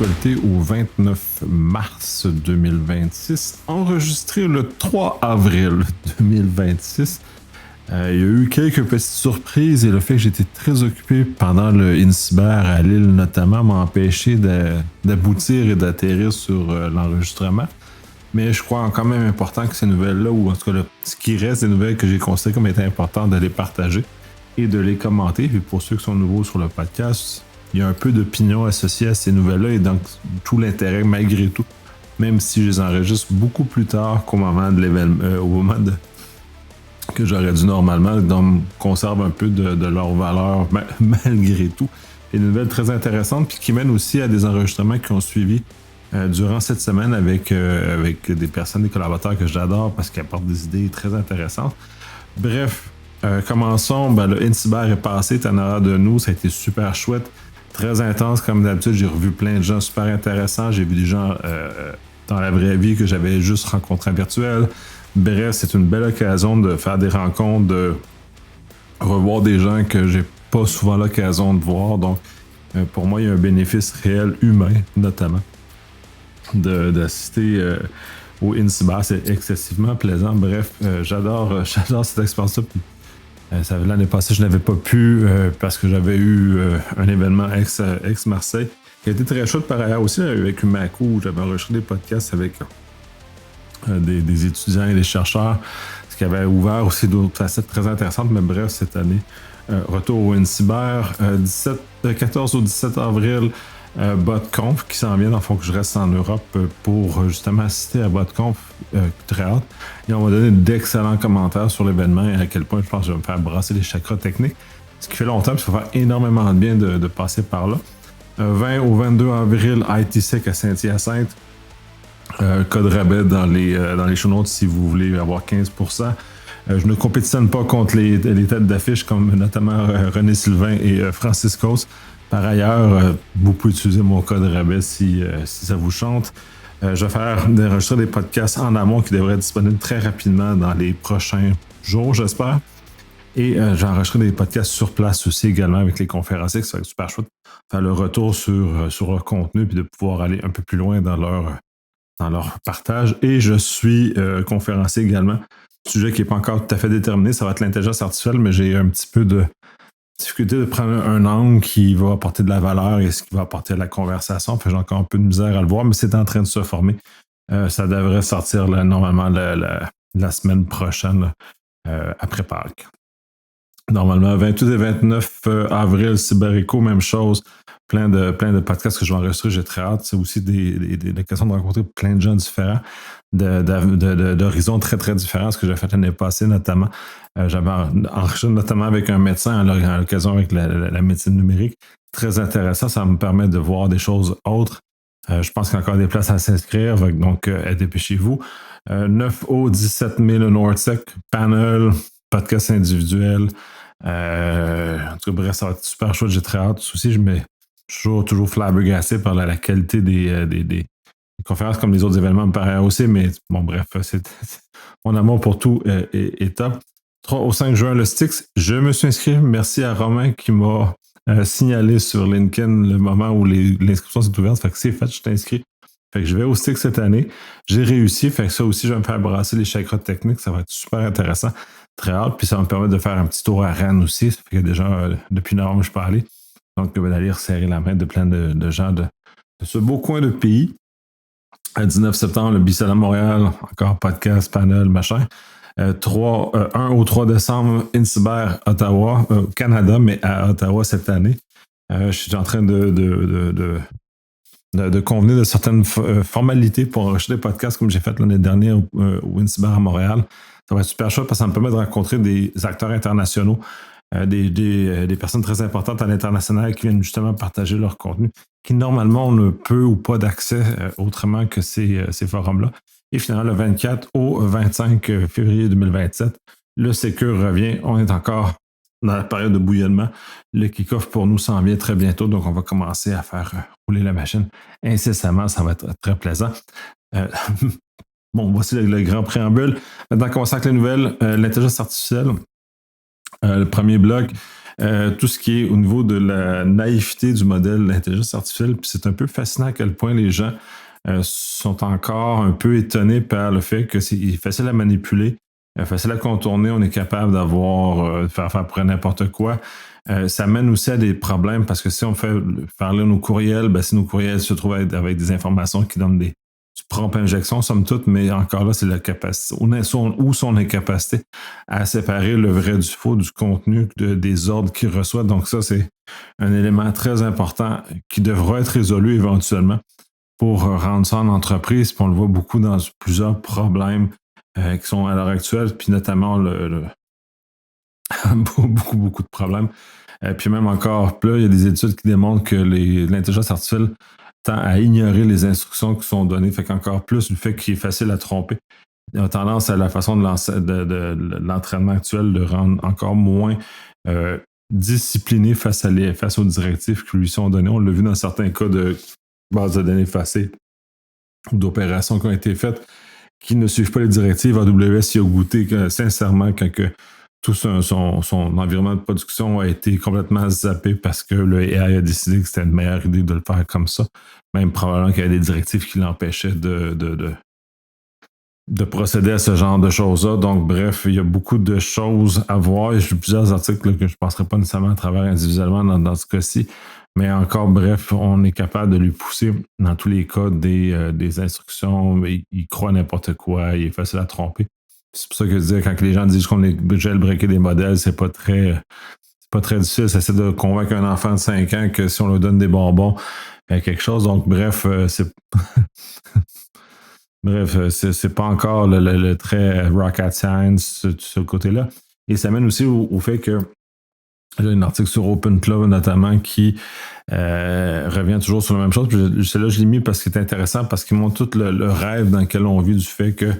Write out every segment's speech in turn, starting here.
d'actualité au 29 mars 2026, enregistré le 3 avril 2026. Il y a eu quelques petites surprises et le fait que j'étais très occupé pendant le INCIBER à Lille notamment m'a empêché d'aboutir et d'atterrir sur l'enregistrement. Mais je crois quand même important que ces nouvelles-là, ou en tout cas ce qui reste des nouvelles que j'ai considérées comme étant importantes, de les partager et de les commenter. Puis pour ceux qui sont nouveaux sur le podcast, il y a un peu d'opinion associée à ces nouvelles-là et donc tout l'intérêt malgré tout, même si je les enregistre beaucoup plus tard qu'au moment de l'événement, au moment que j'aurais dû normalement, donc conserve un peu de leur valeur malgré tout. Et des nouvelles très intéressantes puis qui mènent aussi à des enregistrements qui ont suivi durant cette semaine avec des personnes, des collaborateurs que j'adore parce qu'ils apportent des idées très intéressantes. Bref, commençons. Le INCIBER est passé, t'en auras de nous, ça a été super chouette, très intense comme d'habitude. J'ai revu plein de gens super intéressants. J'ai vu des gens dans la vraie vie que j'avais juste rencontrés en virtuel. Bref, c'est une belle occasion de faire des rencontres, de revoir des gens que j'ai pas souvent l'occasion de voir. Donc, pour moi, il y a un bénéfice réel humain, notamment, d'assister au INCIBER. C'est excessivement plaisant. Bref, j'adore cette expérience-là. L'année passée, je n'avais pas pu parce que j'avais eu un événement ex-Marseille qui a été très chouette par ailleurs aussi avec Umaco où j'avais enregistré des podcasts avec des étudiants et des chercheurs, ce qui avait ouvert aussi d'autres facettes très intéressantes. Mais bref, cette année, retour au INCIBER, 14 au 17 avril, BotConf qui s'en vient, dans le fond que je reste en Europe pour justement assister à BotConf, très hâte. Et on m'a donné d'excellents commentaires sur l'événement et à quel point je pense que je vais me faire brasser les chakras techniques, ce qui fait longtemps, puis ça va faire énormément de bien de passer par là. 20 au 22 avril, ITSEC à Saint-Hyacinthe. Code rabais dans les show notes si vous voulez avoir 15%. Je ne compétitionne pas contre les têtes d'affiche comme notamment René Sylvain et Francis Cos. Par ailleurs, vous pouvez utiliser mon code rabais si ça vous chante. Je vais enregistrer des podcasts en amont qui devraient être disponibles très rapidement dans les prochains jours, j'espère. Et j'ai enregistré des podcasts sur place aussi également avec les conférenciers, ça va être super chouette. Faire le retour sur leur contenu puis de pouvoir aller un peu plus loin dans leur partage. Et je suis conférencier également. Sujet qui n'est pas encore tout à fait déterminé, ça va être l'intelligence artificielle, mais j'ai un petit peu de difficulté de prendre un angle qui va apporter de la valeur et ce qui va apporter à la conversation. J'ai encore un peu de misère à le voir, mais c'est en train de se former. Ça devrait sortir là, normalement la semaine prochaine, après Pâques. Normalement, 28 et 29 avril, Cybereco, même chose. Plein de podcasts que je vais enregistrer, j'ai très hâte. C'est aussi des occasions de rencontrer plein de gens différents, d'horizons très, très différents. Ce que j'ai fait l'année passée, notamment. J'avais enregistré notamment avec un médecin à l'occasion avec la médecine numérique. Très intéressant, ça me permet de voir des choses autres. Je pense qu'il y a encore des places à s'inscrire, donc dépêchez-vous. 9 au 17 mai, le NordSec, panel, podcast individuel. En tout cas, bref, ça va être super chouette, j'ai très hâte. Aussi, je suis toujours flabbergassé par la qualité des conférences comme les autres événements me paraît aussi, mais bon, bref, mon amour pour tout est top. 3 au 5 juin, le Styx, je me suis inscrit. Merci à Romain qui m'a signalé sur LinkedIn le moment où l'inscription s'est ouverte. Fait que c'est fait, je suis inscrit. Fait que je vais au Styx cette année. J'ai réussi, fait que ça aussi, je vais me faire brasser les chakras techniques. Ça va être super intéressant. Très hâte. Puis ça va me permettre de faire un petit tour à Rennes aussi. Ça fait qu'il y a des gens, depuis novembre, je peux aller. Donc, d'aller serrer la main de plein de gens de ce beau coin de pays. À 19 septembre, le Bisola Montréal, encore podcast, panel, machin. 1 au 3 décembre, INCIBER Ottawa, Canada, mais à Ottawa cette année. Je suis en train de convenir de certaines formalités pour enregistrer des podcasts comme j'ai fait l'année dernière au INCIBER à Montréal. Ça va être super chouette parce que ça me permet de rencontrer des acteurs internationaux, des personnes très importantes à l'international qui viennent justement partager leur contenu, qui normalement ne peut ou pas d'accès autrement que ces forums-là. Et finalement, le 24 au 25 février 2027, le Sécure revient. On est encore dans la période de bouillonnement. Le kick-off pour nous s'en vient très bientôt, donc on va commencer à faire rouler la machine incessamment. Ça va être très plaisant. Bon, voici le grand préambule. Maintenant, commençons avec les nouvelles. L'intelligence artificielle. Le premier bloc. tout ce qui est au niveau de la naïveté du modèle d'intelligence artificielle. Puis c'est un peu fascinant à quel point les gens sont encore un peu étonnés par le fait que c'est facile à manipuler, facile à contourner, on est capable faire à peu près n'importe quoi. Ça mène aussi à des problèmes parce que si on fait faire lire nos courriels, ben, si nos courriels se trouvent avec des informations qui donnent du prompt injection, somme toute, mais encore là, c'est la capacité, ou son incapacité à séparer le vrai du faux, du contenu, des ordres qu'il reçoit. Donc ça, c'est un élément très important qui devra être résolu éventuellement pour rendre ça en entreprise. Puis on le voit beaucoup dans plusieurs problèmes qui sont à l'heure actuelle, puis notamment beaucoup de problèmes. Puis même encore plus, il y a des études qui démontrent que l'intelligence artificielle tend à ignorer les instructions qui sont données. Fait qu'encore plus, le fait qu'il est facile à tromper, il a tendance à la façon de l'entraînement actuel de rendre encore moins discipliné face aux directives qui lui sont données. On l'a vu dans certains cas de bases de données effacées ou d'opérations qui ont été faites qui ne suivent pas les directives. AWS y a goûté sincèrement quand tout son environnement de production a été complètement zappé parce que le AI a décidé que c'était une meilleure idée de le faire comme ça. Même probablement qu'il y avait des directives qui l'empêchaient de procéder à ce genre de choses-là. Donc, bref, il y a beaucoup de choses à voir. J'ai plusieurs articles que je ne passerai pas nécessairement à travers individuellement dans ce cas-ci. Mais encore, bref, on est capable de lui pousser dans tous les cas des instructions. Il croit n'importe quoi, il est facile à tromper. C'est pour ça que je disais, quand les gens disent qu'on est jailbreaker des modèles, c'est pas très difficile. Ça essaie de convaincre un enfant de 5 ans que si on lui donne des bonbons, quelque chose. Donc, bref, c'est pas encore le très rocket science, ce côté-là. Et ça mène aussi au fait que il y a un article sur OpenClaw notamment qui revient toujours sur la même chose. Puis celui-là, je l'ai mis parce qu'il est intéressant, parce qu'il montre tout le rêve dans lequel on vit du fait que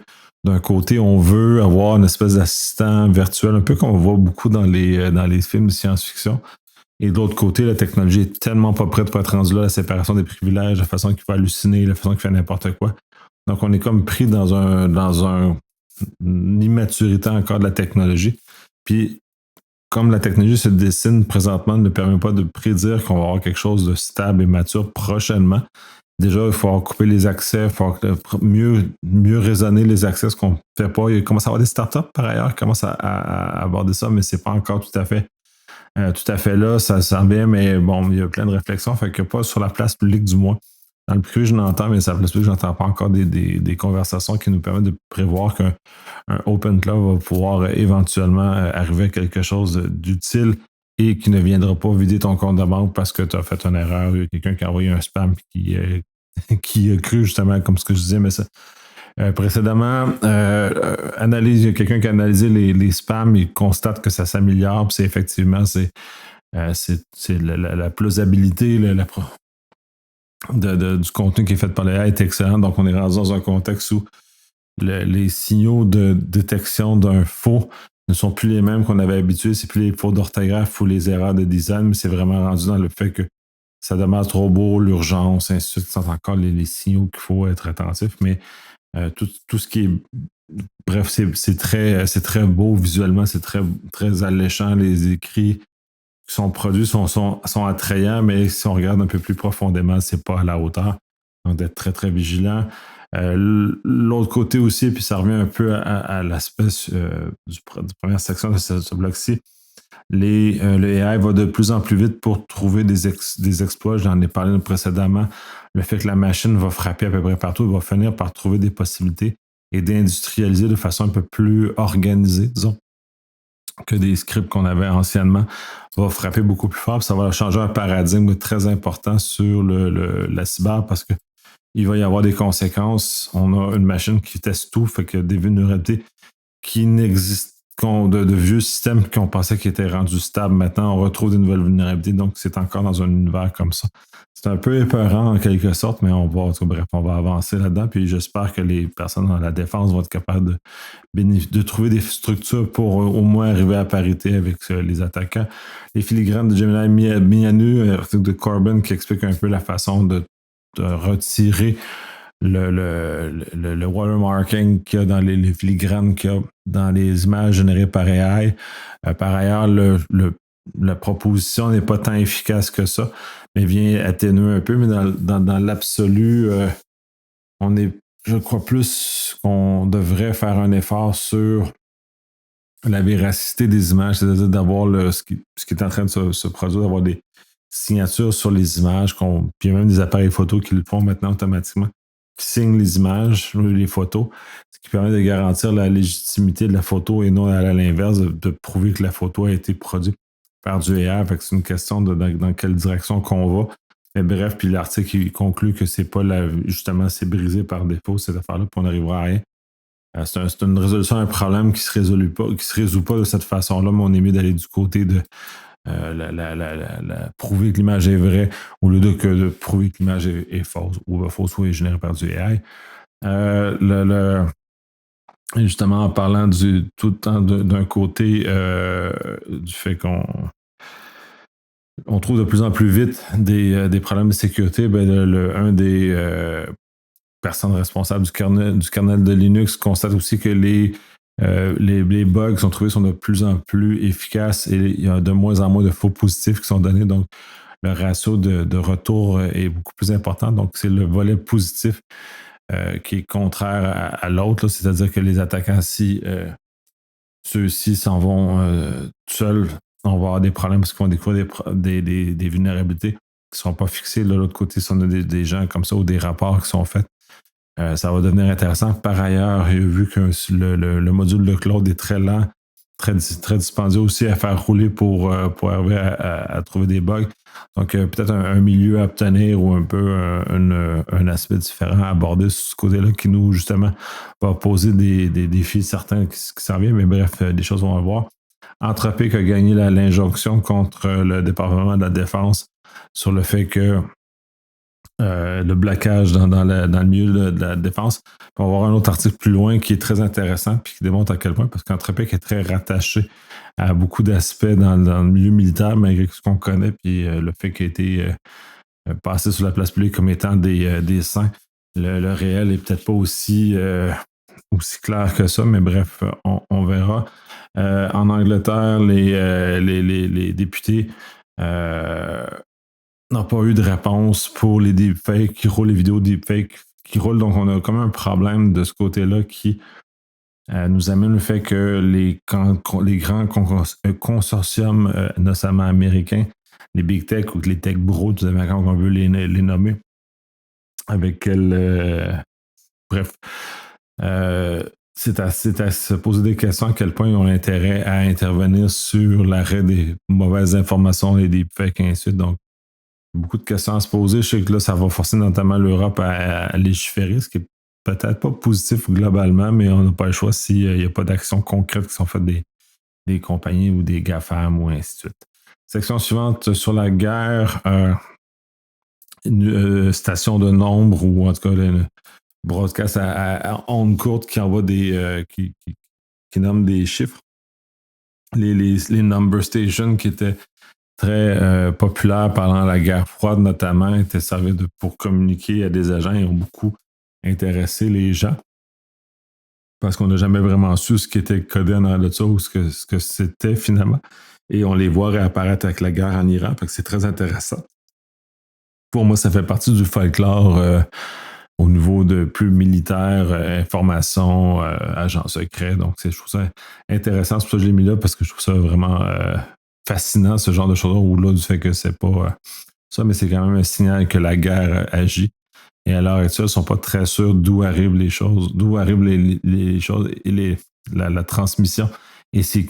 d'un côté, on veut avoir une espèce d'assistant virtuel, un peu comme on voit beaucoup dans les films de science-fiction. Et de l'autre côté, la technologie est tellement pas prête pour être rendue là, la séparation des privilèges, la façon qu'il faut halluciner, la façon qu'il fait n'importe quoi. Donc, on est comme pris dans une immaturité encore de la technologie. Puis, comme la technologie se dessine présentement, ne permet pas de prédire qu'on va avoir quelque chose de stable et mature prochainement. Déjà, il faut couper les accès, il faut mieux raisonner les accès, ce qu'on ne fait pas. Il commence à y avoir des startups, par ailleurs, qui commencent à aborder ça, mais ce n'est pas encore tout à fait là. Ça sent bien, mais bon, il y a plein de réflexions. Fait que pas sur la place publique, du moins. Dans le privé, je l'entends, mais sur la place publique, je n'entends pas encore des conversations qui nous permettent de prévoir qu'un OpenClaw va pouvoir éventuellement arriver à quelque chose d'utile et qui ne viendra pas vider ton compte de banque parce que tu as fait une erreur. Il y a quelqu'un qui a envoyé un spam qui a cru justement, comme ce que je disais, mais ça. Précédemment, il y a quelqu'un qui a analysé les spams, il constate que ça s'améliore, puis c'est effectivement la plausibilité, du contenu qui est fait par l'AI est excellent. Donc, on est rendu dans un contexte où les signaux de détection d'un faux ne sont plus les mêmes qu'on avait habitués. C'est plus les fautes d'orthographe ou les erreurs de design, mais c'est vraiment rendu dans le fait que ça demeure trop beau, l'urgence, ainsi de suite. C'est encore les signaux qu'il faut être attentif. Mais tout ce qui est... Bref, c'est très beau visuellement, c'est très, très alléchant. Les écrits qui sont produits sont attrayants, mais si on regarde un peu plus profondément, c'est pas à la hauteur. Donc, d'être très, très vigilant. L'autre côté aussi, puis ça revient un peu à l'aspect du première section de ce bloc-ci, le AI va de plus en plus vite pour trouver des exploits. J'en ai parlé précédemment. Le fait que la machine va frapper à peu près partout, va finir par trouver des possibilités et d'industrialiser de façon un peu plus organisée, disons, que des scripts qu'on avait anciennement, va frapper beaucoup plus fort. Puis ça va changer un paradigme très important sur la cyber parce que il va y avoir des conséquences. On a une machine qui teste tout, fait que des vulnérabilités qui n'existent de vieux systèmes qu'on pensait qu'ils étaient rendus stables. Maintenant, on retrouve des nouvelles vulnérabilités, donc c'est encore dans un univers comme ça. C'est un peu épeurant en quelque sorte, mais on va avancer là-dedans. Puis j'espère que les personnes dans la défense vont être capables de trouver des structures pour au moins arriver à parité avec les attaquants. Les filigranes de Gemini Mianu, article de Corbin qui explique un peu la façon de retirer le watermarking qu'il y a dans les filigranes qu'il y a dans les images générées par AI. Par ailleurs, la proposition n'est pas tant efficace que ça, mais vient atténuer un peu. Mais dans l'absolu, on est, je crois plus qu'on devrait faire un effort sur la véracité des images, c'est-à-dire d'avoir ce qui est en train de se produire, d'avoir des signatures sur les images, puis il y a même des appareils photo qui le font maintenant automatiquement, qui signent les images, les photos, ce qui permet de garantir la légitimité de la photo et non à l'inverse, de prouver que la photo a été produite par du AI. Fait que c'est une question de dans quelle direction qu'on va. Mais bref, puis l'article il conclut que c'est pas justement c'est brisé par défaut cette affaire-là, puis on n'arrivera à rien. C'est une résolution à un problème qui se résout pas de cette façon-là, mais on est mieux d'aller du côté de prouver que l'image est vraie au lieu de prouver que l'image est fausse ou fausse ou est générée par du AI. Justement, en parlant tout le temps d'un côté du fait qu'on trouve de plus en plus vite des problèmes de sécurité, ben un des personnes responsables du kernel de Linux constate aussi que les bugs qui sont trouvés sont de plus en plus efficaces et il y a de moins en moins de faux positifs qui sont donnés. Donc, le ratio de retour est beaucoup plus important. Donc, c'est le volet positif qui est contraire à l'autre. C'est-à-dire que les attaquants, si ceux-ci s'en vont tout seuls, on va avoir des problèmes parce qu'ils vont découvrir des vulnérabilités qui ne seront pas fixées. De l'autre côté, si on a des gens comme ça ou des rapports qui sont faits, ça va devenir intéressant. Par ailleurs, vu que le module de cloud est très lent, très, très dispendieux aussi à faire rouler pour arriver à trouver des bugs. Donc, peut-être un milieu à obtenir ou un peu un aspect différent à aborder sur ce côté-là qui nous, justement, va poser des défis certains qui s'en viennent. Mais bref, des choses vont avoir. Anthropic a gagné l'injonction contre le département de la Défense sur le fait que le blocage dans le milieu de la défense. On va voir un autre article plus loin qui est très intéressant puis qui démontre à quel point, parce qu'Anthropic est très rattaché à beaucoup d'aspects dans le milieu militaire, malgré ce qu'on connaît, puis le fait qu'il a été passé sur la place publique comme étant des saints. Le réel est peut-être pas aussi clair que ça, mais bref, on verra. En Angleterre, les députés n'ont pas eu de réponse pour les deepfakes qui roulent, les vidéos deepfakes qui roulent. Donc, on a comme un problème de ce côté-là qui nous amène le fait que les grands consortiums, notamment américains, les big tech ou les tech bros, tout simplement, quand on veut les nommer, avec bref, c'est à se poser des questions à quel point ils ont intérêt à intervenir sur l'arrêt des mauvaises informations, les deepfakes et ainsi de suite. Donc, beaucoup de questions à se poser. Je sais que là, ça va forcer notamment l'Europe à légiférer, ce qui est peut-être pas positif globalement, mais on n'a pas le choix s'il n'y a pas d'actions concrètes qui sont faites des compagnies ou des GAFAM ou ainsi de suite. Section suivante sur la guerre, une station de nombre ou en tout cas une broadcast à ondes courtes qui envoie qui nomme des chiffres. Les number stations qui étaient très populaires pendant la guerre froide, notamment, étaient servis pour communiquer à des agents et ont beaucoup intéressé les gens. Parce qu'on n'a jamais vraiment su ce qui était codé en arrière de ça ou ce que c'était finalement. Et on les voit réapparaître avec la guerre en Iran. Fait que c'est très intéressant. Pour moi, ça fait partie du folklore au niveau de plus militaire, information, agent secret. Donc, je trouve ça intéressant. C'est pour ça que je l'ai mis là, parce que je trouve ça vraiment fascinant, ce genre de choses, au-delà du fait que c'est pas ça, mais c'est quand même un signal que la guerre agit. Et à l'heure actuelle, ils ne sont pas très sûrs d'où arrivent les choses, d'où arrivent les choses et la transmission. Et c'est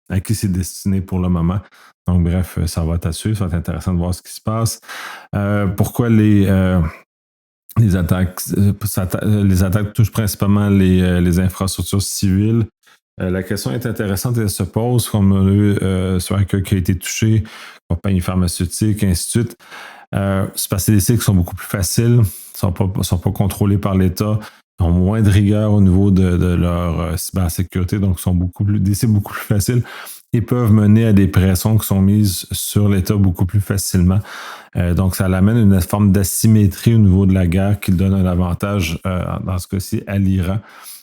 à qui c'est destiné pour le moment. Donc, bref, ça va être à suivre. Ça va être intéressant de voir ce qui se passe. Pourquoi les attaques touchent principalement les infrastructures civiles? La question est intéressante et elle se pose, comme on a eu sur un cas qui a été touché, compagnie pharmaceutique, ainsi de suite. C'est parce que les cycles sont beaucoup plus faciles, ne sont pas contrôlés par l'État, ils ont moins de rigueur au niveau de leur cybersécurité, donc des cycles beaucoup plus faciles et peuvent mener à des pressions qui sont mises sur l'État beaucoup plus facilement. Donc, ça amène une forme d'asymétrie au niveau de la guerre qui donne un avantage, dans ce cas-ci, à l'Iran,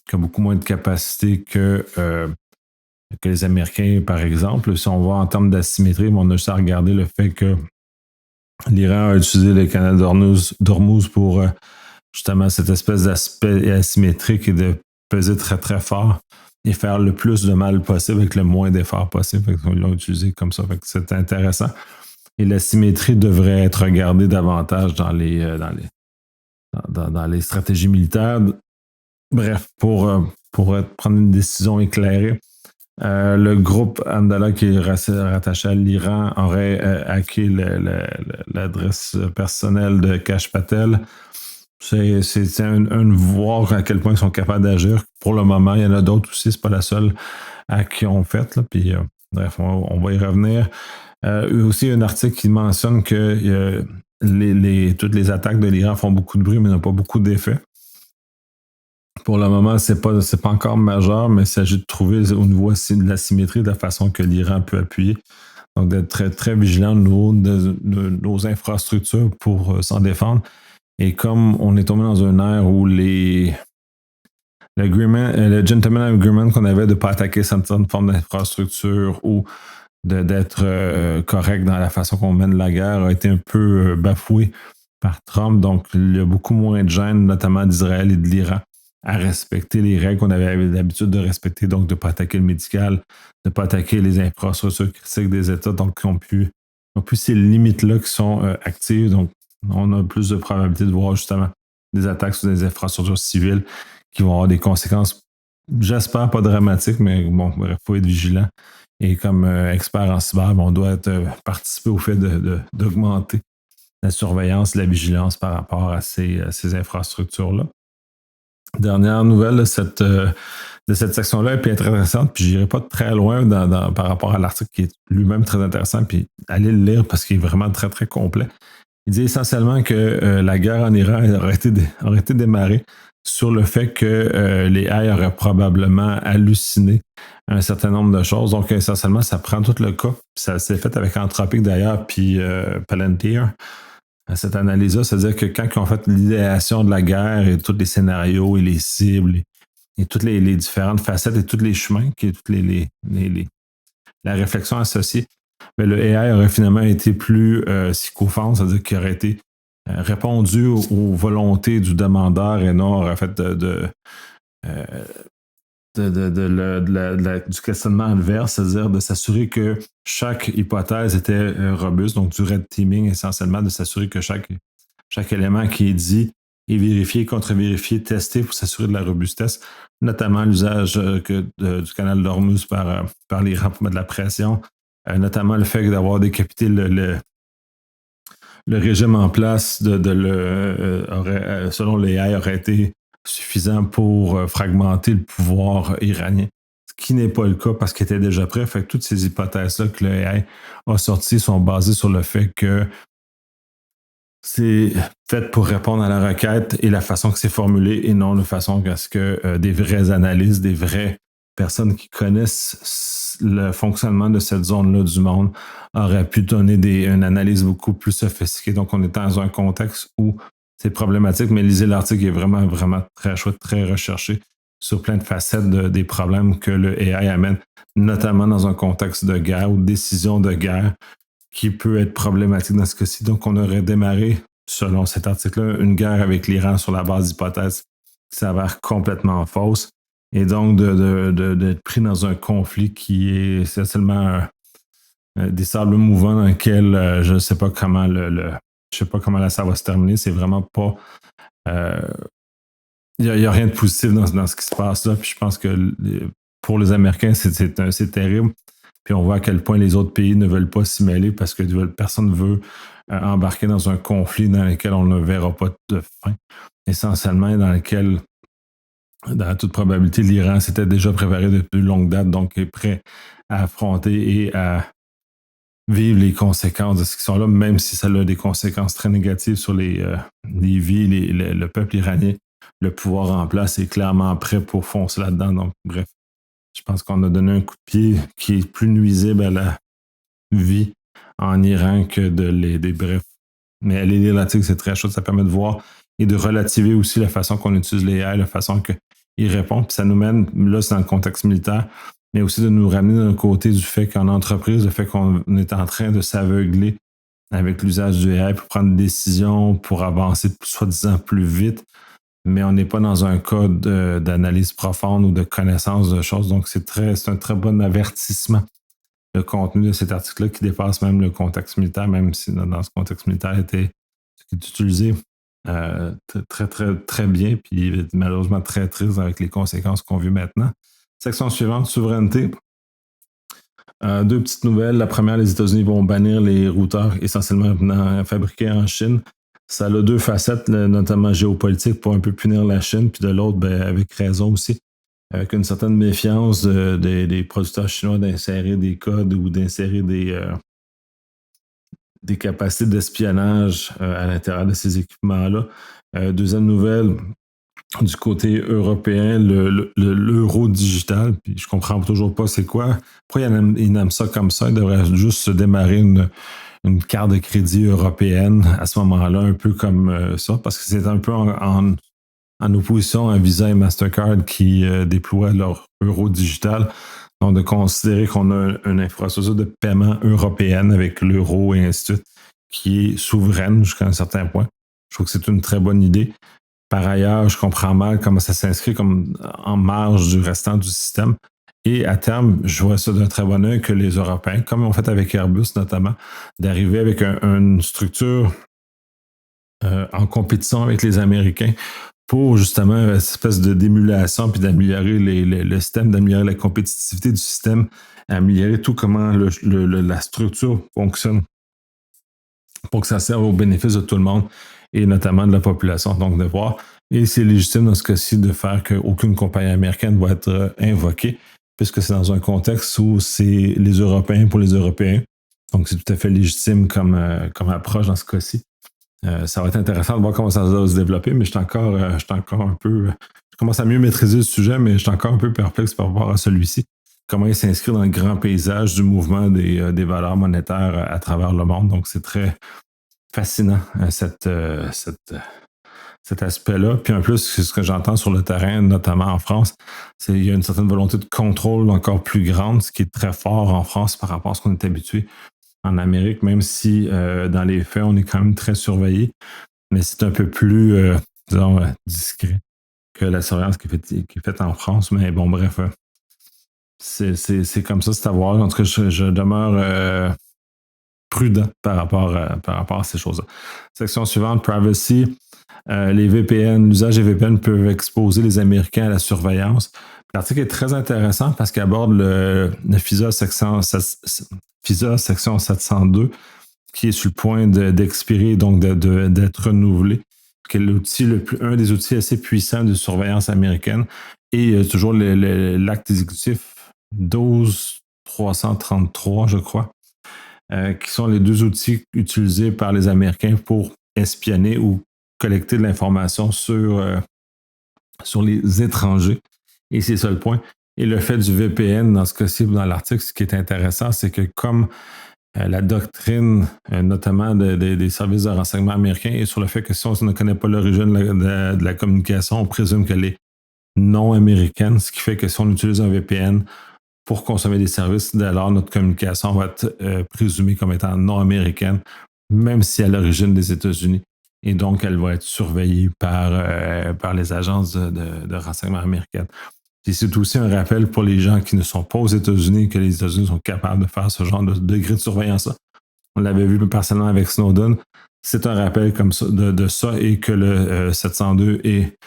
qui a beaucoup moins de capacité que que les Américains, par exemple. Si on voit en termes d'asymétrie, on a juste à regarder le fait que l'Iran a utilisé le canal d'Ormuz pour justement cette espèce d'aspect asymétrique et de peser très très fort et faire le plus de mal possible avec le moins d'efforts possible. Ils l'ont utilisé comme ça. C'est intéressant. Et la symétrie devrait être regardée davantage dans les stratégies militaires. Bref, pour prendre une décision éclairée, le groupe Amdallah qui est rattaché à l'Iran aurait hacké l'adresse personnelle de Kash Patel. C'est un voir à quel point ils sont capables d'agir. Pour le moment, il y en a d'autres aussi, c'est pas la seule hack qu'ils ont faite. Puis, bref, on va y revenir. Aussi, un article qui mentionne que toutes les attaques de l'Iran font beaucoup de bruit, mais n'ont pas beaucoup d'effet. Pour le moment, c'est pas encore majeur, mais il s'agit de trouver au niveau de la symétrie de la façon que l'Iran peut appuyer. Donc, d'être très, très vigilant au niveau de nos infrastructures pour s'en défendre. Et comme on est tombé dans une ère où le gentleman agreement qu'on avait de ne pas attaquer certaines formes d'infrastructure ou d'être correct dans la façon qu'on mène la guerre a été un peu bafoué par Trump. Donc, il y a beaucoup moins de gêne, notamment d'Israël et de l'Iran, à respecter les règles qu'on avait l'habitude de respecter, donc de ne pas attaquer le médical, de ne pas attaquer les infrastructures critiques des États, donc qui ont pu ces limites-là qui sont actives. Donc, on a plus de probabilité de voir justement des attaques sur des infrastructures civiles qui vont avoir des conséquences, j'espère pas dramatiques, mais bon, il faut être vigilant. Et comme expert en cyber, on doit participer au fait d'augmenter la surveillance, la vigilance par rapport à ces infrastructures-là. Dernière nouvelle de cette section-là est puis intéressante, puis je n'irai pas très loin par rapport à l'article qui est lui-même très intéressant, puis allez le lire parce qu'il est vraiment très, très complet. Il dit essentiellement que la guerre en Iran aurait été démarrée sur le fait que les AI auraient probablement halluciné un certain nombre de choses. Donc, essentiellement, ça prend tout le cas. Ça s'est fait avec Anthropic d'ailleurs, puis Palantir. Cette analyse-là, c'est-à-dire que quand ils ont fait l'idéation de la guerre et tous les scénarios et les cibles et toutes les différentes facettes et tous les chemins, la réflexion associée, mais le AI aurait finalement été plus sycophant, c'est-à-dire qu'il aurait été répondu aux volontés du demandeur et non aurait fait du questionnement inverse, c'est-à-dire de s'assurer que chaque hypothèse était robuste, donc du red teaming essentiellement, de s'assurer que chaque élément qui est dit est vérifié, contre-vérifié, testé pour s'assurer de la robustesse, notamment l'usage du canal d'Ormuz par l'Iran pour mettre de la pression, notamment le fait d'avoir décapité le régime en place selon les AI, aurait été suffisant pour fragmenter le pouvoir iranien. Ce qui n'est pas le cas parce qu'il était déjà prêt. Fait que toutes ces hypothèses-là que le AI a sorties sont basées sur le fait que c'est fait pour répondre à la requête et la façon que c'est formulé et non la façon à ce que des vraies analyses, des vraies personnes qui connaissent le fonctionnement de cette zone-là du monde auraient pu donner une analyse beaucoup plus sophistiquée. Donc, on est dans un contexte où c'est problématique, mais lisez l'article, il est vraiment, vraiment très chouette, très recherché sur plein de facettes des problèmes que le AI amène, notamment dans un contexte de guerre ou de décision de guerre qui peut être problématique dans ce cas-ci. Donc, on aurait démarré, selon cet article-là, une guerre avec l'Iran sur la base d'hypothèses qui s'avèrent complètement fausses. Et donc, d'être pris dans un conflit qui est essentiellement des sables mouvants dans lequel je ne sais pas comment je sais pas comment ça va se terminer. C'est vraiment pas... Il n'y a rien de positif dans ce qui se passe là. Puis je pense que pour les Américains, c'est terrible. Puis on voit à quel point les autres pays ne veulent pas s'y mêler parce que personne ne veut embarquer dans un conflit dans lequel on ne verra pas de fin. Essentiellement, dans lequel, dans toute probabilité, l'Iran s'était déjà préparé depuis longue date, donc est prêt à affronter et à vivre les conséquences de ce qui sont là, même si ça a des conséquences très négatives sur les vies, le peuple iranien. Le pouvoir en place est clairement prêt pour foncer là-dedans. Donc, bref, je pense qu'on a donné un coup de pied qui est plus nuisible à la vie en Iran que des brefs. Mais aller lire l'article, c'est très chaud. Ça permet de voir et de relativer aussi la façon qu'on utilise les AI, la façon qu'ils répondent. Puis ça nous mène, là, c'est dans le contexte militaire, mais aussi de nous ramener d'un côté du fait qu'en entreprise, le fait qu'on est en train de s'aveugler avec l'usage du AI pour prendre des décisions, pour avancer soi-disant plus vite, mais on n'est pas dans un cas d'analyse profonde ou de connaissance de choses. Donc, c'est un très bon avertissement, le contenu de cet article-là, qui dépasse même le contexte militaire, même si dans ce contexte militaire était ce qui est utilisé très, très, très bien, puis malheureusement très triste avec les conséquences qu'on vit maintenant. Section suivante, souveraineté. Deux petites nouvelles. La première, les États-Unis vont bannir les routeurs essentiellement fabriqués en Chine. Ça a deux facettes, notamment géopolitique, pour un peu punir la Chine, puis de l'autre, avec raison aussi, avec une certaine méfiance des producteurs chinois d'insérer des codes ou d'insérer des capacités d'espionnage à l'intérieur de ces équipements-là. Deuxième nouvelle, du côté européen, l'euro digital, puis je comprends toujours pas c'est quoi. Pourquoi ils aiment ça comme ça? Ils devraient juste se démarrer une carte de crédit européenne à ce moment-là, un peu comme ça, parce que c'est un peu en opposition à Visa et Mastercard qui déploient leur euro digital. Donc, de considérer qu'on a une infrastructure de paiement européenne avec l'euro et ainsi de suite, qui est souveraine jusqu'à un certain point. Je trouve que c'est une très bonne idée. Par ailleurs, je comprends mal comment ça s'inscrit comme en marge du restant du système. Et à terme, je vois ça d'un très bon œil que les Européens, comme ils ont fait avec Airbus notamment, d'arriver avec une structure en compétition avec les Américains pour justement une espèce d'émulation puis d'améliorer le système, d'améliorer la compétitivité du système, améliorer tout comment la structure fonctionne pour que ça serve au bénéfice de tout le monde et notamment de la population. Donc, de voir, et c'est légitime dans ce cas-ci de faire qu'aucune compagnie américaine va être invoquée, puisque c'est dans un contexte où c'est les Européens pour les Européens. Donc, c'est tout à fait légitime comme approche dans ce cas-ci. Ça va être intéressant de voir comment ça va se développer, mais je suis encore un peu. Je commence à mieux maîtriser le sujet, mais je suis encore un peu perplexe par rapport à celui-ci. Comment il s'inscrit dans le grand paysage du mouvement des valeurs monétaires à travers le monde. Donc, c'est très fascinant, cet aspect-là. Puis en plus, ce que j'entends sur le terrain, notamment en France, c'est qu'il y a une certaine volonté de contrôle encore plus grande, ce qui est très fort en France par rapport à ce qu'on est habitué en Amérique, même si dans les faits, on est quand même très surveillé, mais c'est un peu plus, disons, discret que la surveillance qui est faite en France. Mais bon, bref, c'est comme ça, c'est à voir. En tout cas, je demeure prudent par rapport à ces choses-là. Section suivante, privacy. Les VPN, l'usage des VPN peuvent exposer les Américains à la surveillance. L'article est très intéressant parce qu'il aborde le FISA section 702 qui est sur le point d'expirer, donc d'être renouvelé, qui est un des outils assez puissants de surveillance américaine. Et toujours l'acte exécutif 12333, je crois, qui sont les deux outils utilisés par les Américains pour espionner ou collecter de l'information sur les étrangers. Et c'est ça le point. Et le fait du VPN, dans ce cas-ci, dans l'article, ce qui est intéressant, c'est que comme la doctrine, notamment des services de renseignement américains, est sur le fait que si on ne connaît pas l'origine de la communication, on présume qu'elle est non américaine, ce qui fait que si on utilise un VPN pour consommer des services, alors notre communication va être présumée comme étant non américaine, même si à l'origine des États-Unis. Et donc, elle va être surveillée par les agences de renseignement américaines. Et c'est aussi un rappel pour les gens qui ne sont pas aux États-Unis que les États-Unis sont capables de faire ce genre de degré de surveillance-là. On l'avait vu personnellement avec Snowden. C'est un rappel comme ça, de ça et que le 702 et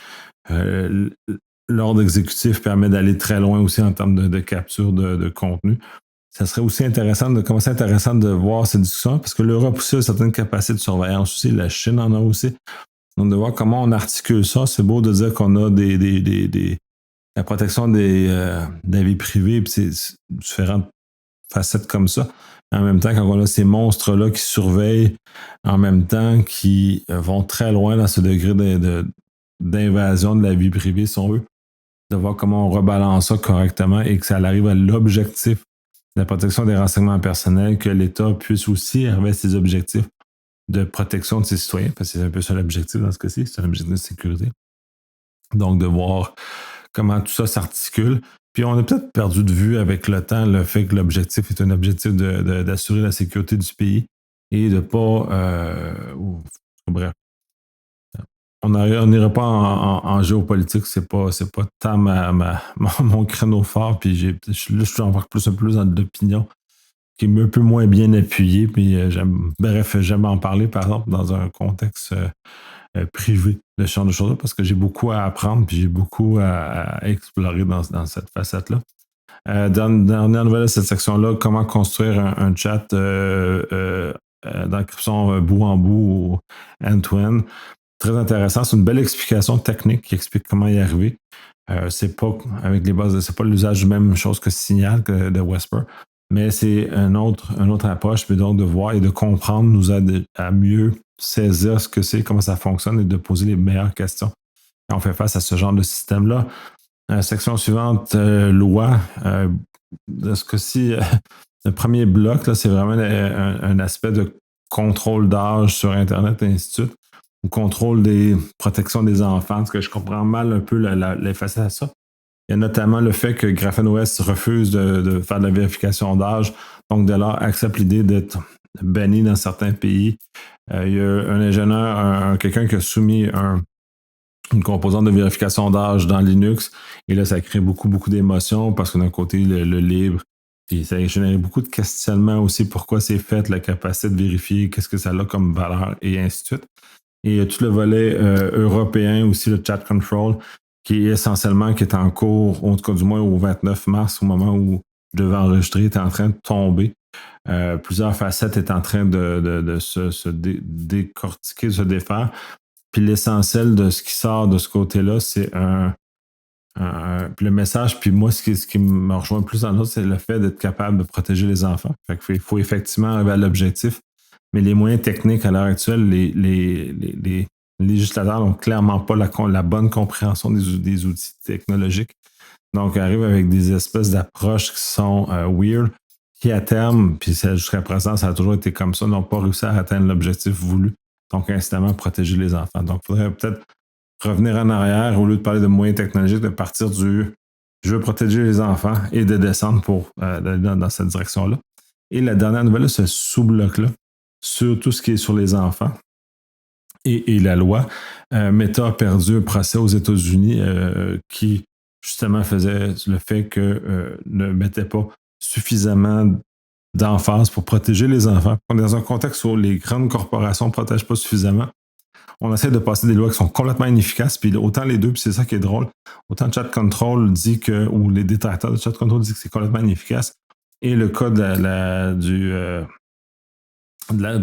l'ordre exécutif permet d'aller très loin aussi en termes de capture de contenu. Ça serait aussi intéressant de voir cette discussion parce que l'Europe aussi a certaines capacités de surveillance aussi, la Chine en a aussi. Donc, de voir comment on articule ça, c'est beau de dire qu'on a la protection de la vie privée, puis c'est différentes facettes comme ça. En même temps, quand on a ces monstres-là qui surveillent, en même temps, qui vont très loin dans ce degré d'invasion de la vie privée, si on veut, de voir comment on rebalance ça correctement et que ça arrive à l'objectif de la protection des renseignements personnels, que l'État puisse aussi arriver à ses objectifs de protection de ses citoyens, parce que c'est un peu ça l'objectif dans ce cas-ci, c'est un objectif de sécurité. Donc, de voir comment tout ça s'articule. Puis on a peut-être perdu de vue avec le temps le fait que l'objectif est un objectif d'assurer la sécurité du pays et de pas... bref, on n'ira pas en géopolitique, c'est pas tant mon créneau fort, puis là, je suis encore plus dans de l'opinion qui est un peu moins bien appuyée, puis j'aime en parler, par exemple, dans un contexte privé de ce genre de choses-là, parce que j'ai beaucoup à apprendre, puis j'ai beaucoup à explorer dans cette facette-là. Dernière nouvelle de cette section-là, comment construire un chat d'encryption bout en bout ou end-to-end. Très intéressant. C'est une belle explication technique qui explique comment y arriver. C'est pas avec les bases, c'est pas l'usage de même chose que Signal que de Whisper, mais c'est une autre approche. Puis donc de voir et de comprendre nous aide à mieux saisir ce que c'est, comment ça fonctionne et de poser les meilleures questions quand on fait face à ce genre de système-là. Section suivante, loi. Dans ce cas-ci, le premier bloc, là, c'est vraiment un aspect de contrôle d'âge sur Internet et ainsi de suite, ou contrôle des protections des enfants, parce que je comprends mal un peu les facettes à ça. Il y a notamment le fait que GrapheneOS refuse de faire de la vérification d'âge, donc de là accepte l'idée d'être banni dans certains pays. Il y a un ingénieur, quelqu'un qui a soumis une composante de vérification d'âge dans Linux, et là, ça crée beaucoup, beaucoup d'émotions parce que d'un côté, le libre, puis ça a généré beaucoup de questionnements aussi, pourquoi c'est fait, la capacité de vérifier, qu'est-ce que ça a comme valeur, et ainsi de suite. Et il y a tout le volet européen aussi, le chat control, qui est essentiellement, qui est en cours, en tout cas du moins au 29 mars, au moment où je devais enregistrer, est en train de tomber. Plusieurs facettes est en train de se décortiquer, de se défaire. Puis l'essentiel de ce qui sort de ce côté-là, c'est puis le message, puis moi, ce qui me rejoint plus dans l'autre, c'est le fait d'être capable de protéger les enfants. Fait qu'il faut effectivement arriver à l'objectif, mais les moyens techniques à l'heure actuelle, les législateurs n'ont clairement pas la bonne compréhension des outils technologiques. Donc, ils arrivent avec des espèces d'approches qui sont weird, qui à terme, puis jusqu'à présent, ça a toujours été comme ça, n'ont pas réussi à atteindre l'objectif voulu. Donc, instamment, protéger les enfants. Donc, il faudrait peut-être revenir en arrière, au lieu de parler de moyens technologiques, de partir du je veux protéger les enfants et de descendre pour aller dans cette direction-là. Et la dernière nouvelle, ce sous-bloc-là, sur tout ce qui est sur les enfants et la loi. Meta a perdu un procès aux États-Unis qui, justement, faisait le fait que ne mettait pas suffisamment d'emphase pour protéger les enfants. On est dans un contexte où les grandes corporations ne protègent pas suffisamment. On essaie de passer des lois qui sont complètement inefficaces, puis autant les deux, puis c'est ça qui est drôle, autant Chat Control dit que, ou les détracteurs de Chat Control disent que c'est complètement inefficace, et le cas de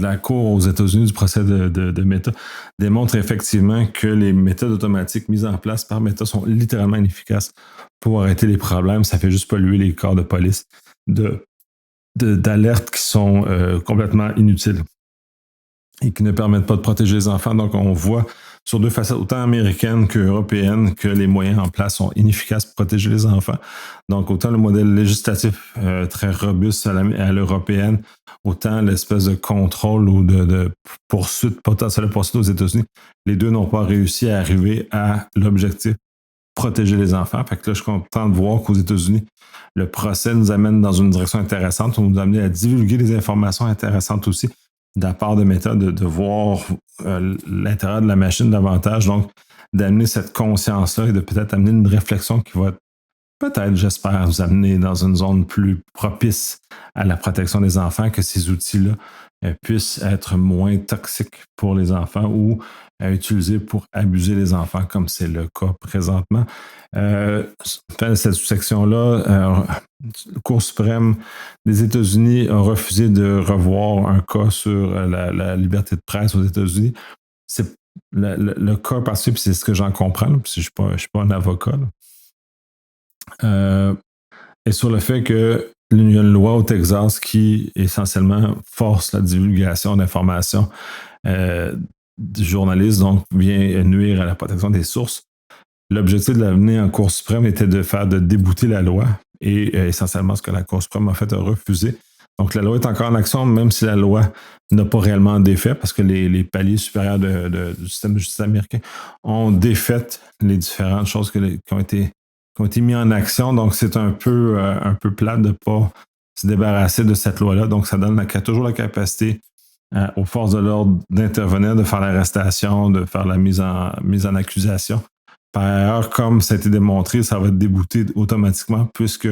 la Cour aux États-Unis du procès de Meta démontre effectivement que les méthodes automatiques mises en place par Meta sont littéralement inefficaces pour arrêter les problèmes. Ça fait juste polluer les corps de police d'alertes qui sont complètement inutiles et qui ne permettent pas de protéger les enfants. Donc, on voit sur deux facettes, autant américaines qu'européennes, que les moyens en place sont inefficaces pour protéger les enfants. Donc, autant le modèle législatif très robuste à l'européenne, autant l'espèce de contrôle ou de poursuite, potentielle poursuite aux États-Unis, les deux n'ont pas réussi à arriver à l'objectif protéger les enfants. Fait que là, je suis content de voir qu'aux États-Unis, le procès nous amène dans une direction intéressante, on nous amène à divulguer des informations intéressantes aussi, de la part de Meta, de voir l'intérieur de la machine davantage, donc d'amener cette conscience-là et de peut-être amener une réflexion qui va peut-être, j'espère, nous amener dans une zone plus propice à la protection des enfants, que ces outils-là puissent être moins toxiques pour les enfants ou utilisés pour abuser les enfants, comme c'est le cas présentement. Cette section-là, la Cour suprême des États-Unis a refusé de revoir un cas sur la liberté de presse aux États-Unis. C'est le cas parce que c'est ce que j'en comprends, là, parce que je ne suis pas un avocat. Et sur le fait que il y a une loi au Texas qui essentiellement force la divulgation d'informations du journaliste, donc vient nuire à la protection des sources. L'objectif de l'amener en Cour suprême était de débouter la loi et essentiellement ce que la Cour suprême a fait a refusé. Donc la loi est encore en action, même si la loi n'a pas réellement d'effet, parce que les paliers supérieurs du système de justice américain ont défait les différentes choses qui ont été qui ont été mis en action. Donc, c'est un peu plate de ne pas se débarrasser de cette loi-là. Donc, ça donne toujours la capacité aux forces de l'ordre d'intervenir, de faire l'arrestation, de faire la mise en accusation. Par ailleurs, comme ça a été démontré, ça va être débouté automatiquement puisque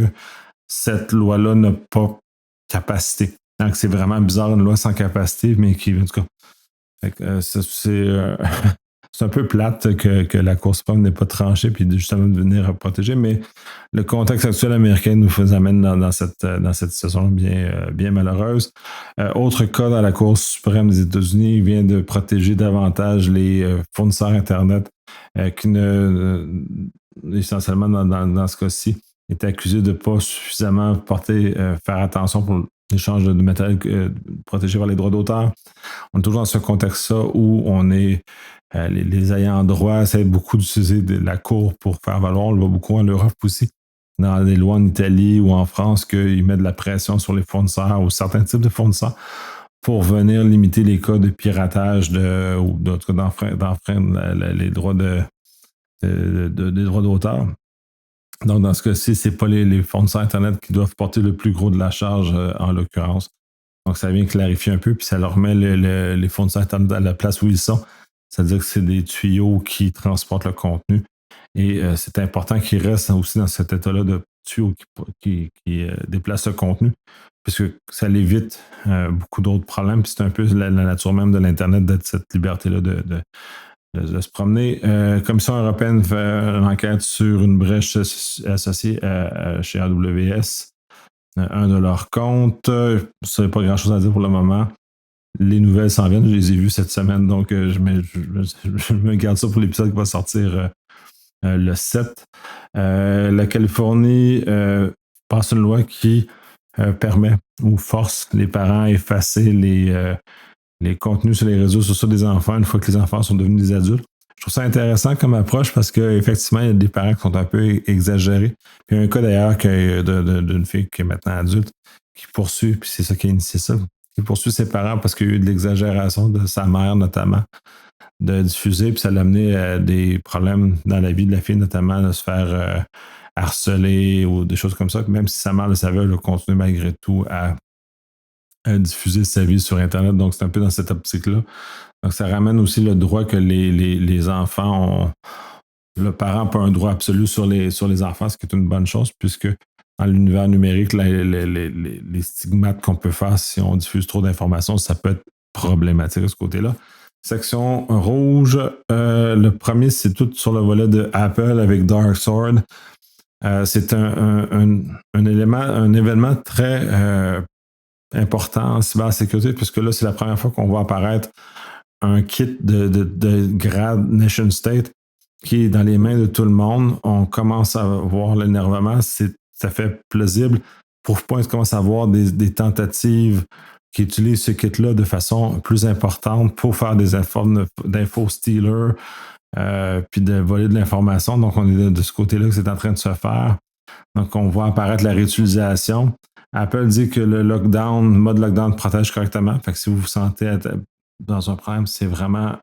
cette loi-là n'a pas capacité. Donc, c'est vraiment bizarre, une loi sans capacité, mais qui, en tout cas, c'est un peu plate que la Cour suprême n'ait pas tranché puis justement de venir protéger, mais le contexte actuel américain nous amène dans cette situation bien malheureuse. Autre cas dans la Cour suprême des États-Unis, il vient de protéger davantage les fournisseurs Internet qui essentiellement dans ce cas-ci, étaient accusés de ne pas suffisamment faire attention pour l'échange de matériel protégé par les droits d'auteur. On est toujours dans ce contexte-là où on est les ayants droit essaient beaucoup d'utiliser la Cour pour faire valoir. On le voit beaucoup en Europe aussi, dans des lois en Italie ou en France, qu'ils mettent de la pression sur les fournisseurs ou certains types de fournisseurs pour venir limiter les cas de piratage ou d'enfreindre les droits des droits d'auteur. Donc, dans ce cas-ci, ce n'est pas les fournisseurs Internet qui doivent porter le plus gros de la charge, en l'occurrence. Donc, ça vient clarifier un peu, puis ça leur met les fournisseurs Internet à la place où ils sont. C'est-à-dire que c'est des tuyaux qui transportent le contenu. Et c'est important qu'ils restent aussi dans cet état-là de tuyaux qui déplacent le contenu, puisque ça évite beaucoup d'autres problèmes. Puis c'est un peu la nature même de l'Internet, d'être cette liberté-là de se promener. La Commission européenne fait une enquête sur une brèche associée chez AWS, un de leurs comptes. Ça n'a pas grand-chose à dire pour le moment. Les nouvelles s'en viennent, je les ai vues cette semaine, donc je me garde ça pour l'épisode qui va sortir le 7. La Californie passe une loi qui permet ou force les parents à effacer les contenus sur les réseaux sociaux des enfants une fois que les enfants sont devenus des adultes. Je trouve ça intéressant comme approche parce qu'effectivement, il y a des parents qui sont un peu exagérés. Il y a un cas d'ailleurs d'une fille qui est maintenant adulte qui poursuit, puis c'est ça qui a initié ça, qui poursuit ses parents parce qu'il y a eu de l'exagération de sa mère notamment de diffuser, puis ça l'a amené à des problèmes dans la vie de la fille, notamment de se faire harceler ou des choses comme ça. Même si sa mère le savait, elle a continué malgré tout à diffuser sa vie sur Internet. Donc, c'est un peu dans cette optique-là. Donc, ça ramène aussi le droit que les enfants ont. Le parent n'a pas un droit absolu sur les enfants, ce qui est une bonne chose, puisque dans l'univers numérique, les stigmates qu'on peut faire si on diffuse trop d'informations, ça peut être problématique de ce côté-là. Section rouge, le premier, c'est tout sur le volet de Apple avec Dark Sword. C'est un événement très important en cybersécurité, puisque là, c'est la première fois qu'on voit apparaître un kit de grade Nation State qui est dans les mains de tout le monde. On commence à voir l'énervement, ça fait plausible. Pour point, on commence à voir des tentatives qui utilisent ce kit-là de façon plus importante pour faire des d'info-stealers, puis de voler de l'information. Donc, on est de ce côté-là que c'est en train de se faire. Donc, on voit apparaître la réutilisation. Apple dit que le mode lockdown protège correctement. Fait que si vous vous sentez dans un problème, c'est vraiment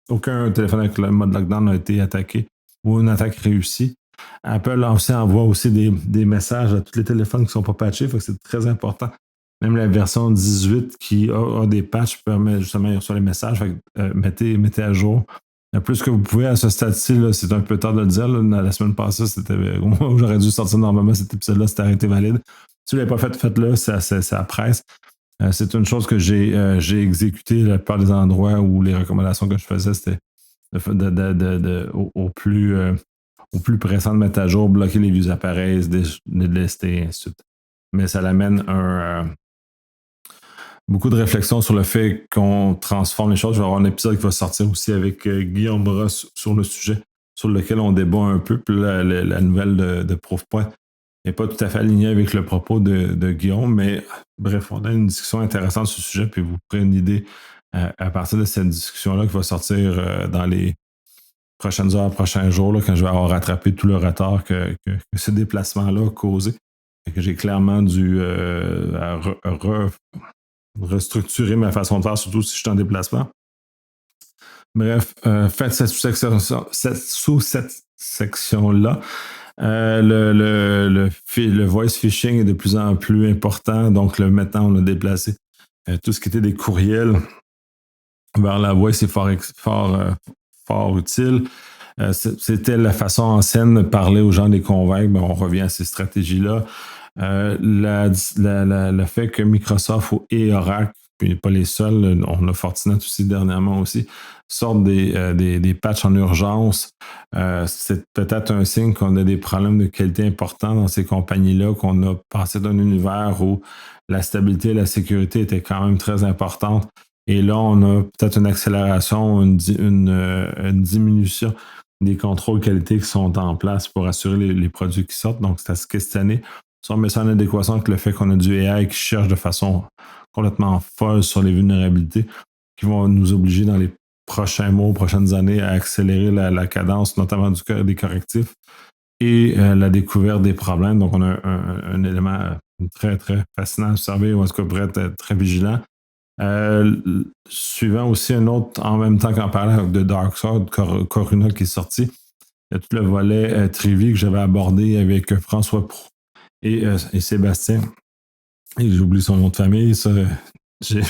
aucun téléphone avec le mode lockdown n'a été attaqué ou une attaque réussie. Apple envoie aussi des messages à tous les téléphones qui ne sont pas patchés. Fait que c'est très important. Même la version 18 qui a des patchs permet justement de recevoir les messages. Fait que, mettez à jour. Le plus que vous pouvez à ce stade-ci, là, c'est un peu tard de le dire. Là, la semaine passée, j'aurais dû sortir normalement cet épisode-là, c'était arrêté valide. Si vous ne l'avez pas fait, faites-le, ça presse. C'est une chose que j'ai exécutée la plupart des endroits où les recommandations que je faisais, c'était au plus pressant de mettre à jour, bloquer les vieux appareils, délester, et ainsi de suite. Mais ça l'amène beaucoup de réflexion sur le fait qu'on transforme les choses. Je vais avoir un épisode qui va sortir aussi avec Guillaume Brosse sur le sujet, sur lequel on débat un peu. Puis la nouvelle de Proofpoint n'est pas tout à fait alignée avec le propos de Guillaume, mais bref, on a une discussion intéressante sur ce sujet, puis vous prenez une idée à partir de cette discussion-là qui va sortir dans les prochaines heures, prochains jours, là, quand je vais avoir rattrapé tout le retard que ce déplacement-là a causé. Et que j'ai clairement dû restructurer ma façon de faire, surtout si je suis en déplacement. Bref, faites cette sous-section-là. Le voice phishing est de plus en plus important, donc maintenant on a déplacé tout ce qui était des courriels vers la voix, c'est fort utile. C'était la façon ancienne de parler aux gens, de les convaincre. Ben, on revient à ces stratégies-là. Le fait que Microsoft et Oracle, puis pas les seuls, on a Fortinet aussi dernièrement aussi, sortent des patchs en urgence, c'est peut-être un signe qu'on a des problèmes de qualité importants dans ces compagnies-là, qu'on a passé d'un univers où la stabilité et la sécurité étaient quand même très importantes. Et là, on a peut-être une accélération, une diminution des contrôles qualité qui sont en place pour assurer les produits qui sortent. Donc, c'est à se questionner. Si on met ça en adéquation avec le fait qu'on a du AI qui cherche de façon complètement folle sur les vulnérabilités, qui vont nous obliger dans les prochains mois, prochaines années à accélérer la cadence, notamment des correctifs et la découverte des problèmes. Donc, on a un élément très, très fascinant à observer, ou en tout cas, pour être très vigilant. Suivant aussi un autre, en même temps qu'en parlant de Dark Sword, Coruna qui est sorti, il y a tout le volet Trivi que j'avais abordé avec François Pro et Sébastien. Et j'oublie son nom de famille, ça, j'ai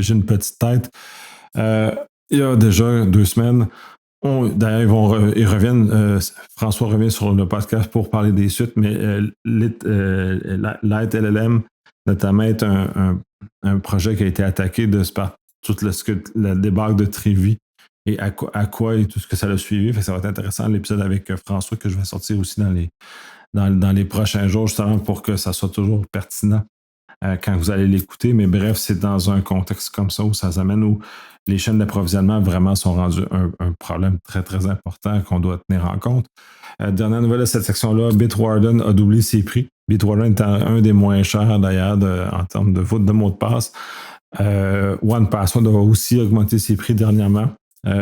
une petite tête. Il y a déjà 2 semaines, d'ailleurs, ils reviennent, François revient sur le podcast pour parler des suites, mais Light LLM, notamment, est un projet qui a été attaqué par toute la débâcle de Trivi et à quoi et tout ce que ça a suivi. Fait que ça va être intéressant, l'épisode avec François, que je vais sortir aussi dans les prochains jours, justement, pour que ça soit toujours pertinent quand vous allez l'écouter. Mais bref, c'est dans un contexte comme ça où ça s'amène, où les chaînes d'approvisionnement vraiment sont rendues un problème très, très important qu'on doit tenir en compte. Dernière nouvelle de cette section-là, Bitwarden a doublé ses prix. Bitwarden est un des moins chers d'ailleurs en termes de mots de passe. OnePassword a aussi augmenté ses prix dernièrement.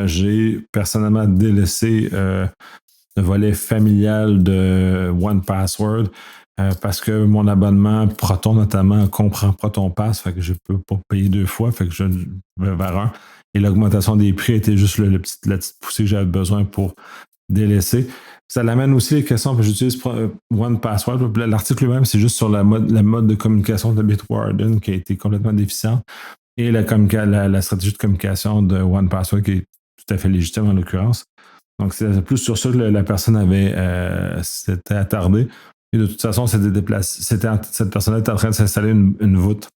J'ai personnellement délaissé le volet familial de OnePassword parce que mon abonnement Proton notamment comprend Proton Pass, fait que je ne peux pas payer 2 fois, fait que je vais vers un. Et l'augmentation des prix était juste la petite poussée que j'avais besoin pour délaisser. Ça l'amène aussi les questions, j'utilise OnePassword. L'article lui-même, c'est juste sur la mode de communication de Bitwarden qui a été complètement déficiente et la stratégie de communication de OnePassword qui est tout à fait légitime en l'occurrence. Donc, c'est plus sur ça que la personne s'était attardée. Et de toute façon, cette personne était en train de s'installer une voûte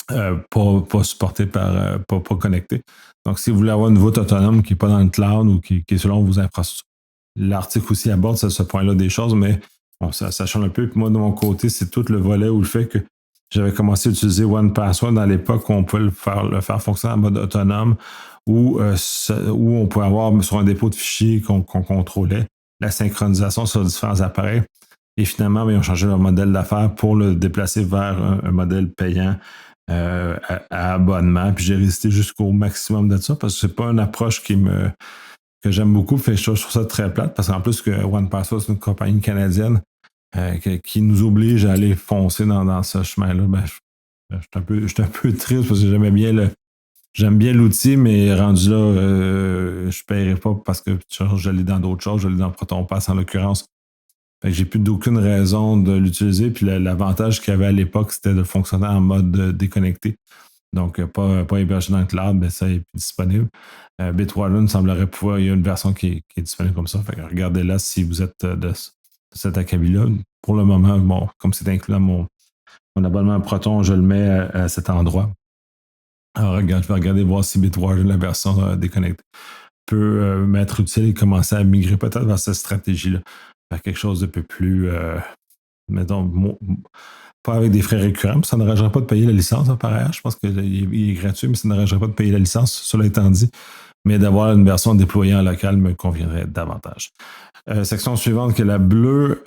pas supportée pas connectée. Donc, si vous voulez avoir une voûte autonome qui n'est pas dans le cloud ou qui est selon vos infrastructures, l'article aussi aborde ce point-là des choses, mais bon, ça change un peu. Puis moi, de mon côté, c'est tout le volet où le fait que j'avais commencé à utiliser OnePassword dans l'époque où on pouvait le faire fonctionner en mode autonome, où on pouvait avoir sur un dépôt de fichiers qu'on contrôlait la synchronisation sur différents appareils. Et finalement, ils ont changé leur modèle d'affaires pour le déplacer vers un modèle payant à abonnement. Puis j'ai résisté jusqu'au maximum de ça parce que c'est pas une approche que j'aime beaucoup. Fait que je trouve ça très plate parce qu'en plus que OnePassword, c'est une compagnie canadienne qui nous oblige à aller foncer dans ce chemin-là. Ben, je suis un peu triste parce que j'aime bien l'outil, mais rendu là, je ne paierai pas parce que je l'ai dans d'autres choses. Je l'ai dans ProtonPass en l'occurrence. Fait que j'ai plus d'aucune raison de l'utiliser. Puis l'avantage qu'il y avait à l'époque, c'était de fonctionner en mode déconnecté. Donc, pas hébergé dans le cloud, mais ça est plus disponible. Bitwarden semblerait pouvoir, il y a une version qui est disponible comme ça. Fait que regardez-la si vous êtes de cet acabit-là. Pour le moment, bon, comme c'est inclus dans mon abonnement Proton, je le mets à cet endroit. Alors, je vais regarder voir si Bitwarden, la version déconnectée, peut m'être utile et commencer à migrer peut-être vers cette stratégie-là. Faire quelque chose de peu plus, mettons, pas avec des frais récurrents. Ça n'arrangerait pas de payer la licence, par ailleurs. Je pense qu'il est gratuit, mais ça n'arrangerait pas de payer la licence, cela étant dit. Mais d'avoir une version déployée en local me conviendrait davantage. Section suivante, qui est la bleue,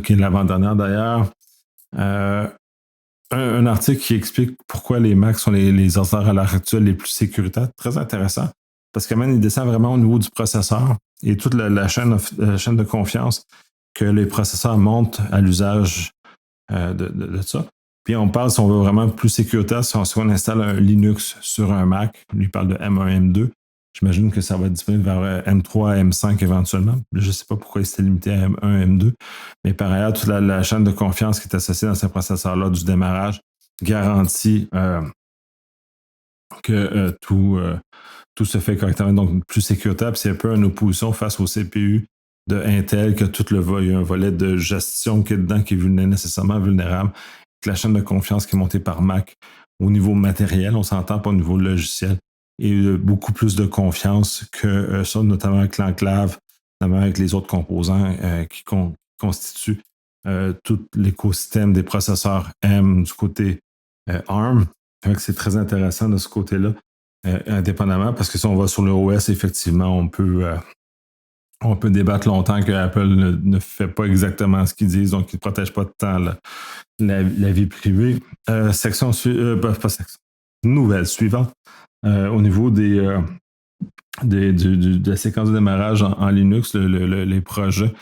qui est l'avant-dernière d'ailleurs. Un article qui explique pourquoi les Macs sont les ordinateurs à l'heure actuelle les plus sécuritaires. Très intéressant. Parce que même, il descend vraiment au niveau du processeur et toute la chaîne de confiance que les processeurs montent à l'usage de ça. Puis on parle, si on veut vraiment plus sécuritaire, si on installe un Linux sur un Mac, lui parle de M1, M2, J'imagine que ça va être disponible vers M3, M5 éventuellement. Je ne sais pas pourquoi il s'était limité à M1, M2. Mais par ailleurs, toute la chaîne de confiance qui est associée dans ces processeurs-là du démarrage garantit que tout se fait correctement, donc plus sécuritaire. C'est un peu une opposition face au CPU de Intel, que tout il y a un volet de gestion qui est dedans, qui est nécessairement vulnérable, que la chaîne de confiance qui est montée par Mac au niveau matériel, on s'entend pas au niveau logiciel, et beaucoup plus de confiance que ça, notamment avec l'enclave, notamment avec les autres composants qui constituent tout l'écosystème des processeurs M du côté ARM. C'est très intéressant de ce côté-là, indépendamment, parce que si on va sur le OS, effectivement, on peut débattre longtemps que Apple ne fait pas exactement ce qu'ils disent, donc ils ne protègent pas tant la vie privée. Pas section. Nouvelle suivante. Au niveau de la séquence de démarrage en Linux, les projets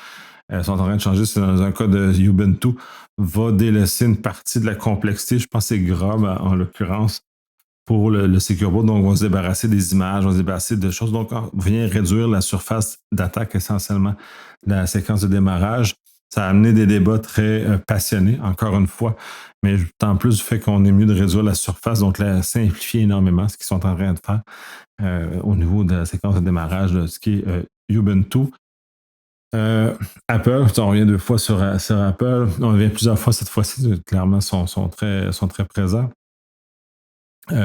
sont en train de changer. C'est dans un cas de Ubuntu, va délaisser une partie de la complexité. Je pense que c'est grave en l'occurrence pour le Secure Boot. Donc, on va se débarrasser des images, on va se débarrasser de choses. Donc, on vient réduire la surface d'attaque essentiellement de la séquence de démarrage. Ça a amené des débats très passionnés, encore une fois, mais en plus du fait qu'on est mieux de réduire la surface, donc la simplifier énormément, ce qu'ils sont en train de faire au niveau de la séquence de démarrage de ce qui est Ubuntu. Apple, on revient 2 fois sur Apple, on revient plusieurs fois cette fois-ci, clairement, sont très présents.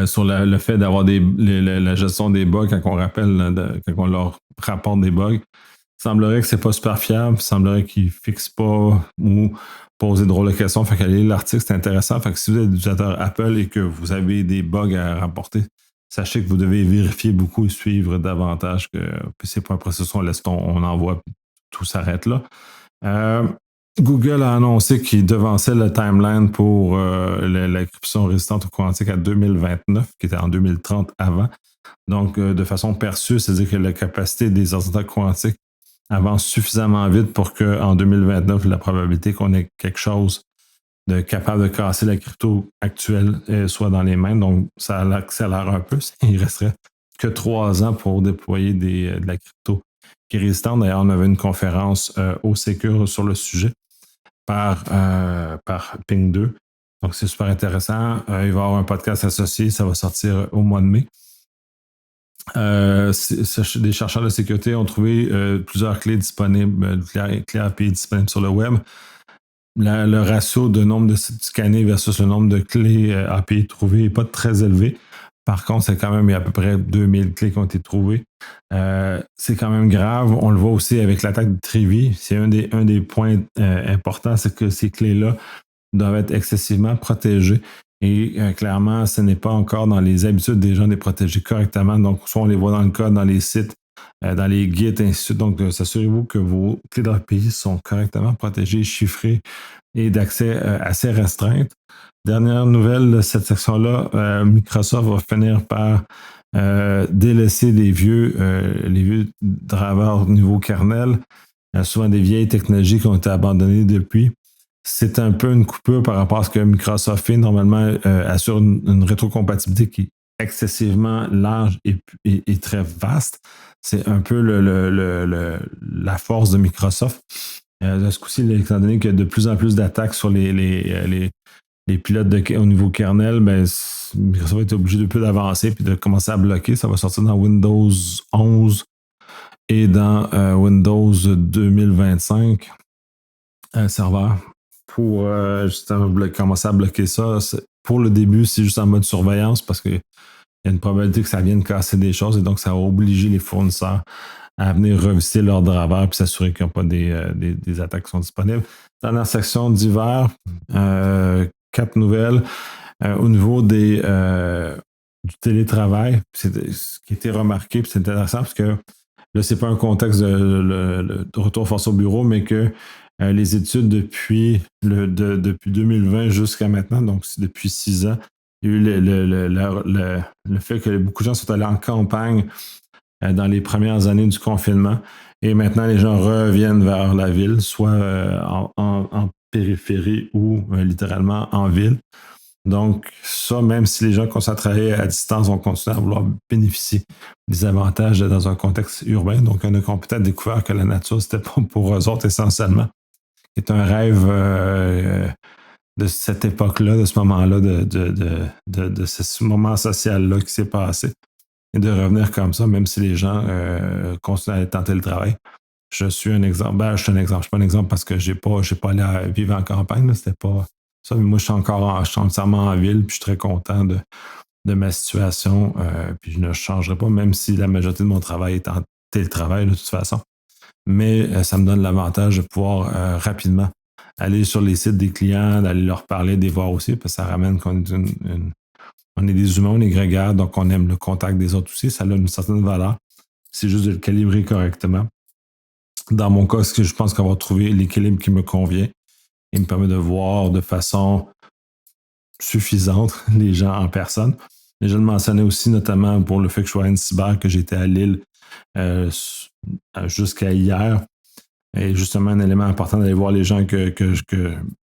Sur le fait d'avoir la gestion des bugs quand on leur rapporte des bugs. Il semblerait que c'est pas super fiable, il semblerait qu'ils ne fixent pas ou posent des drôles de questions. Fait qu'aller lire l'article, c'est intéressant. Fait que si vous êtes utilisateur Apple et que vous avez des bugs à rapporter, sachez que vous devez vérifier beaucoup et suivre davantage que c'est pas un processus, on envoie, tout s'arrête là. Google a annoncé qu'il devançait le timeline pour la cryption résistante au quantique à 2029, qui était en 2030 avant. Donc, de façon perçue, c'est-à-dire que la capacité des ordinateurs quantiques avance suffisamment vite pour qu'en 2029, la probabilité qu'on ait quelque chose de capable de casser la crypto actuelle soit dans les mains. Donc, ça accélère un peu. Il resterait que 3 ans pour déployer de la crypto qui est résistante. D'ailleurs, on avait une conférence au Secure sur le sujet par Ping 2. Donc, c'est super intéressant. Il va y avoir un podcast associé. Ça va sortir au mois de mai. Des chercheurs de sécurité ont trouvé plusieurs clés disponibles, clés API disponibles sur le web. Le ratio de nombre de sites scannés versus le nombre de clés API trouvées n'est pas très élevé. Par contre, c'est quand même, il y a à peu près 2000 clés qui ont été trouvées. C'est quand même grave. On le voit aussi avec l'attaque de Trivi. C'est un des points importants, c'est que ces clés-là doivent être excessivement protégées. Et clairement, ce n'est pas encore dans les habitudes des gens de les protéger correctement. Donc, soit on les voit dans le code, dans les sites, dans les guides, ainsi de suite. Donc, assurez-vous que vos clés d'API sont correctement protégées, chiffrées et d'accès assez restreinte. Dernière nouvelle de cette section-là, Microsoft va finir par délaisser les vieux drivers au niveau kernel, souvent des vieilles technologies qui ont été abandonnées depuis. C'est un peu une coupure par rapport à ce que Microsoft fait. Normalement, assure une rétrocompatibilité qui est excessivement large et très vaste. C'est un peu la force de Microsoft. De ce coup-ci, étant donné qu'il y a de plus en plus d'attaques sur les pilotes au niveau kernel, Microsoft est obligé de peu d'avancer et de commencer à bloquer. Ça va sortir dans Windows 11 et dans Windows 2025 serveur pour justement commencer à bloquer ça. Pour le début, c'est juste en mode surveillance parce qu'il y a une probabilité que ça vienne casser des choses et donc ça va obliger les fournisseurs à venir revisiter leur driver et s'assurer qu'il n'y a pas des attaques qui sont disponibles. Dans la section d'hiver, 4 nouvelles. Au niveau du télétravail, ce qui a été remarqué, puis c'est intéressant parce que là, ce n'est pas un contexte de retour forcé au bureau, mais que les études depuis 2020 jusqu'à maintenant, donc depuis 6 ans, il y a eu le fait que beaucoup de gens sont allés en campagne dans les premières années du confinement et maintenant les gens reviennent vers la ville, soit en périphérie ou littéralement en ville. Donc, ça, même si les gens qui ont à travailler à distance vont continuer à vouloir bénéficier des avantages dans un contexte urbain. Donc, on a peut-être découvert que la nature, c'était pas pour eux autres essentiellement. C'est un rêve de cette époque-là, de ce moment-là, de ce moment social-là qui s'est passé. Et de revenir comme ça, même si les gens continuent à être en télétravail. Je suis un exemple. Ben, je suis un exemple. Je suis pas un exemple parce que j'ai pas allé vivre en campagne. Là. C'était pas ça. Mais moi, je suis entièrement en ville, puis je suis très content de ma situation. Puis je ne changerai pas, même si la majorité de mon travail est en télétravail de toute façon. Mais ça me donne l'avantage de pouvoir rapidement aller sur les sites des clients, d'aller leur parler, des voir aussi, parce que ça ramène qu'on est on est des humains, on est grégaires, donc on aime le contact des autres aussi. Ça a une certaine valeur. C'est juste de le calibrer correctement. Dans mon cas, je pense qu'on va trouver l'équilibre qui me convient et me permet de voir de façon suffisante les gens en personne. Et je le mentionnais aussi notamment pour le fait que je sois à cyber, que j'étais à Lille euh, jusqu'à hier. Et justement, un élément important d'aller voir les gens qui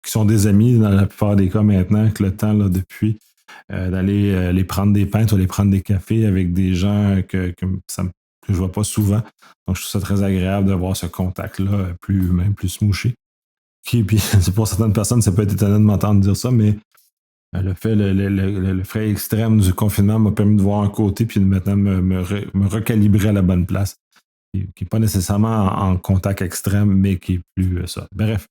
sont des amis dans la plupart des cas maintenant, avec le temps là, depuis, d'aller les prendre des pintes ou les prendre des cafés avec des gens que je ne vois pas souvent. Donc, je trouve ça très agréable d'avoir ce contact-là plus humain, plus smooché. Puis, pour certaines personnes, ça peut être étonnant de m'entendre dire ça, mais le frais extrême du confinement m'a permis de voir un côté puis de maintenant me recalibrer à la bonne place qui n'est pas nécessairement en contact extrême, mais qui est plus ça. Bref.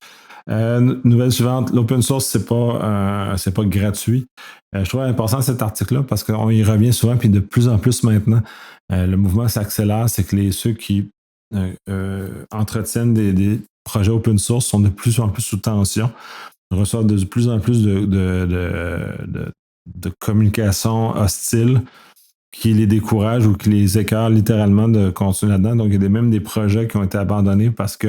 Nouvelle suivante, l'open source, c'est pas gratuit. Je trouve important cet article-là parce qu'on y revient souvent, puis de plus en plus maintenant, le mouvement s'accélère, c'est que ceux qui entretiennent des projets open source sont de plus en plus sous tension, reçoivent de plus en plus de communication hostile qui les décourage ou qui les écarte littéralement de continuer là-dedans. Donc, il y a même des projets qui ont été abandonnés parce que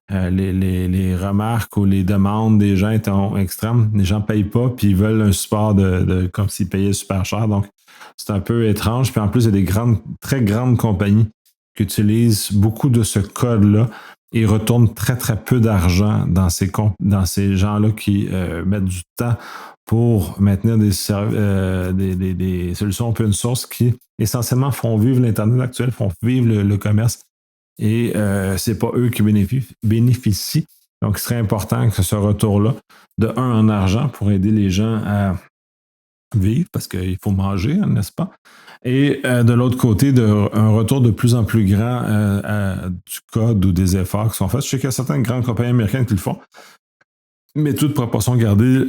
les remarques ou les demandes des gens étaient extrêmes. Les gens ne payent pas, puis ils veulent un support comme s'ils payaient super cher. Donc, c'est un peu étrange. Puis en plus, il y a des très grandes compagnies qui utilisent beaucoup de ce code-là et retournent très, très peu d'argent dans ces gens-là qui mettent du temps pour maintenir des solutions open source qui essentiellement font vivre l'Internet actuel, font vivre le commerce. Et c'est pas eux qui bénéficient. Donc, il serait important que ce retour-là, de en argent pour aider les gens à vivre, parce qu'il faut manger, n'est-ce pas? Et de l'autre côté, un retour de plus en plus grand du code ou des efforts qui sont faits. Je sais qu'il y a certaines grandes compagnies américaines qui le font, mais toute proportion gardée,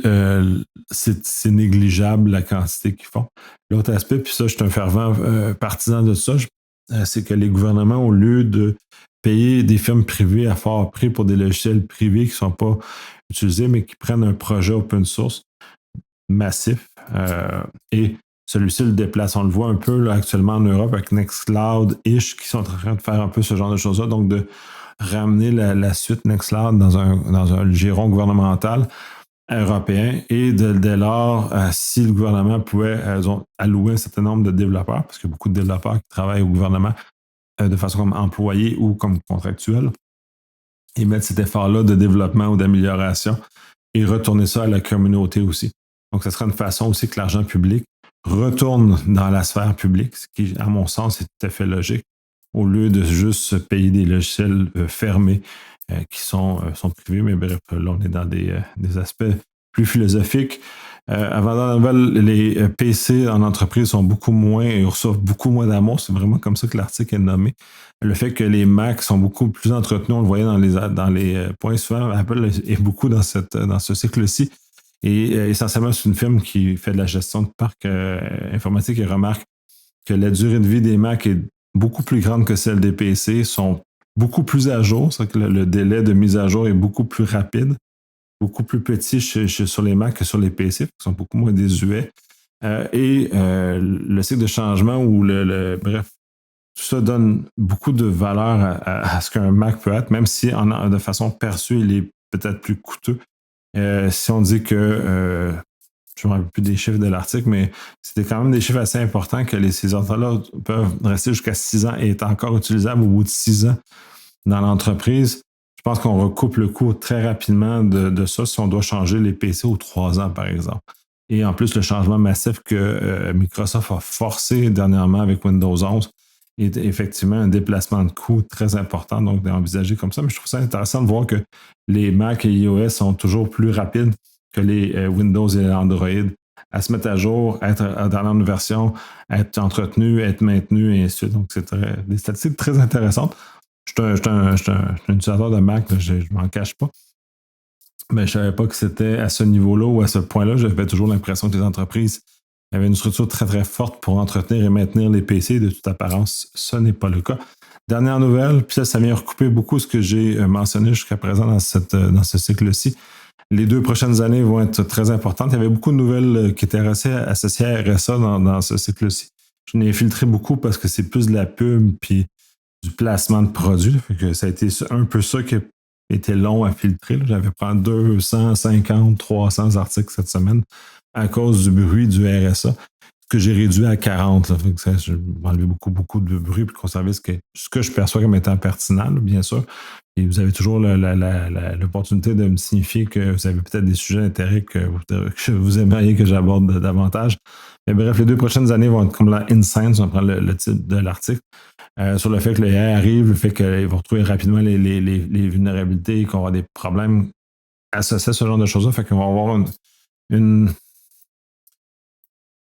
c'est négligeable la quantité qu'ils font. L'autre aspect, puis ça, je suis un fervent partisan de ça, c'est que les gouvernements, au lieu de payer des firmes privées à fort prix pour des logiciels privés qui ne sont pas utilisés, mais qui prennent un projet open source massif et celui-ci le déplace. On le voit un peu là, actuellement en Europe avec Nextcloud-ish qui sont en train de faire un peu ce genre de choses-là. Donc, de ramener la suite Nextcloud dans un giron gouvernemental européen et dès lors, si le gouvernement pouvait allouer un certain nombre de développeurs, parce qu'il y a beaucoup de développeurs qui travaillent au gouvernement de façon comme employés ou comme contractuels, et mettre cet effort-là de développement ou d'amélioration et retourner ça à la communauté aussi. Donc, ce serait une façon aussi que l'argent public retourne dans la sphère publique, ce qui, à mon sens, est tout à fait logique, au lieu de juste payer des logiciels fermés qui sont privés. Mais bref, là, on est dans des aspects plus philosophiques. Avant la nouvelle, les PC en entreprise sont beaucoup moins et reçoivent beaucoup moins d'amour. C'est vraiment comme ça que l'article est nommé. Le fait que les Macs sont beaucoup plus entretenus, on le voyait dans les points suivants. Apple est beaucoup dans ce cycle-ci. Et essentiellement, c'est une firme qui fait de la gestion de parc informatique et remarque que la durée de vie des Macs est beaucoup plus grande que celle des PC, sont beaucoup plus à jour, c'est que le délai de mise à jour est beaucoup plus rapide, beaucoup plus petit sur les Macs que sur les PC, qui sont beaucoup moins désuets. Le cycle de changement ou bref, tout ça donne beaucoup de valeur à ce qu'un Mac peut être, même si de façon perçue, il est peut-être plus coûteux. Si on dit que, je ne me rappelle plus des chiffres de l'article, mais c'était quand même des chiffres assez importants que ces ordinateurs-là peuvent rester jusqu'à 6 ans et être encore utilisables au bout de 6 ans dans l'entreprise. Je pense qu'on recoupe le coût très rapidement de ça si on doit changer les PC aux 3 ans, par exemple. Et en plus, le changement massif que Microsoft a forcé dernièrement avec Windows 11 est effectivement un déplacement de coûts très important, donc d'envisager comme ça. Mais je trouve ça intéressant de voir que les Mac et iOS sont toujours plus rapides que les Windows et Android à se mettre à jour, être à dernière version, être entretenu, être maintenu, et ainsi de suite. Donc, c'est des statistiques très intéressantes. Je suis un utilisateur de Mac, là, je ne m'en cache pas. Mais je ne savais pas que c'était à ce niveau-là ou à ce point-là. J'avais toujours l'impression que les entreprises avaient une structure très, très forte pour entretenir et maintenir les PC. De toute apparence, ce n'est pas le cas. Dernière nouvelle, puis ça vient recouper beaucoup ce que j'ai mentionné jusqu'à présent dans ce cycle-ci. Les 2 prochaines années vont être très importantes. Il y avait beaucoup de nouvelles qui étaient associées à RSA dans ce cycle-ci. Je n'ai filtré beaucoup parce que c'est plus de la pub puis du placement de produits. Fait que ça a été un peu ça qui était long à filtrer. J'avais pris 250, 300 articles cette semaine à cause du bruit du RSA, que j'ai réduit à 40. Fait que j'ai enlevé beaucoup, beaucoup de bruit pour conserver ce que je perçois comme étant pertinent, là, bien sûr. Et vous avez toujours l'opportunité de me signifier que vous avez peut-être des sujets d'intérêt que vous aimeriez que j'aborde davantage. Mais bref, les 2 prochaines années vont être comme la Insight, on prend le titre de l'article, sur le fait que le AI arrive, le fait qu'ils vont retrouver rapidement les vulnérabilités, qu'on va avoir des problèmes associés à ce genre de choses-là. Fait qu'on va avoir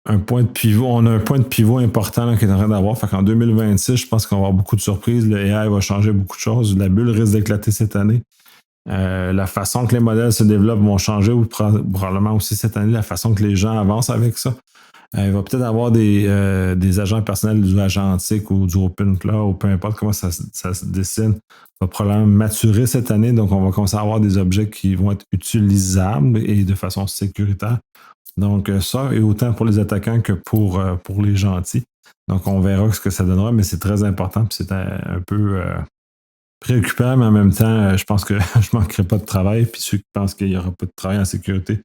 un point de pivot. On a un point de pivot important là, qui est en train d'avoir. Fait qu'en 2026, je pense qu'on va avoir beaucoup de surprises. Le AI va changer beaucoup de choses. La bulle risque d'éclater cette année. La façon que les modèles se développent vont changer, ou probablement aussi cette année, la façon que les gens avancent avec ça. Il va peut-être avoir des agents personnels du agentique ou du Open Cloud, ou peu importe comment ça se dessine. Va probablement maturer cette année. Donc, on va commencer à avoir des objets qui vont être utilisables et de façon sécuritaire. Donc, ça, et autant pour les attaquants que pour les gentils. Donc, on verra ce que ça donnera, mais c'est très important, puis c'est un peu préoccupant, mais en même temps, je pense que je ne manquerai pas de travail, puis ceux qui pensent qu'il n'y aura pas de travail en sécurité,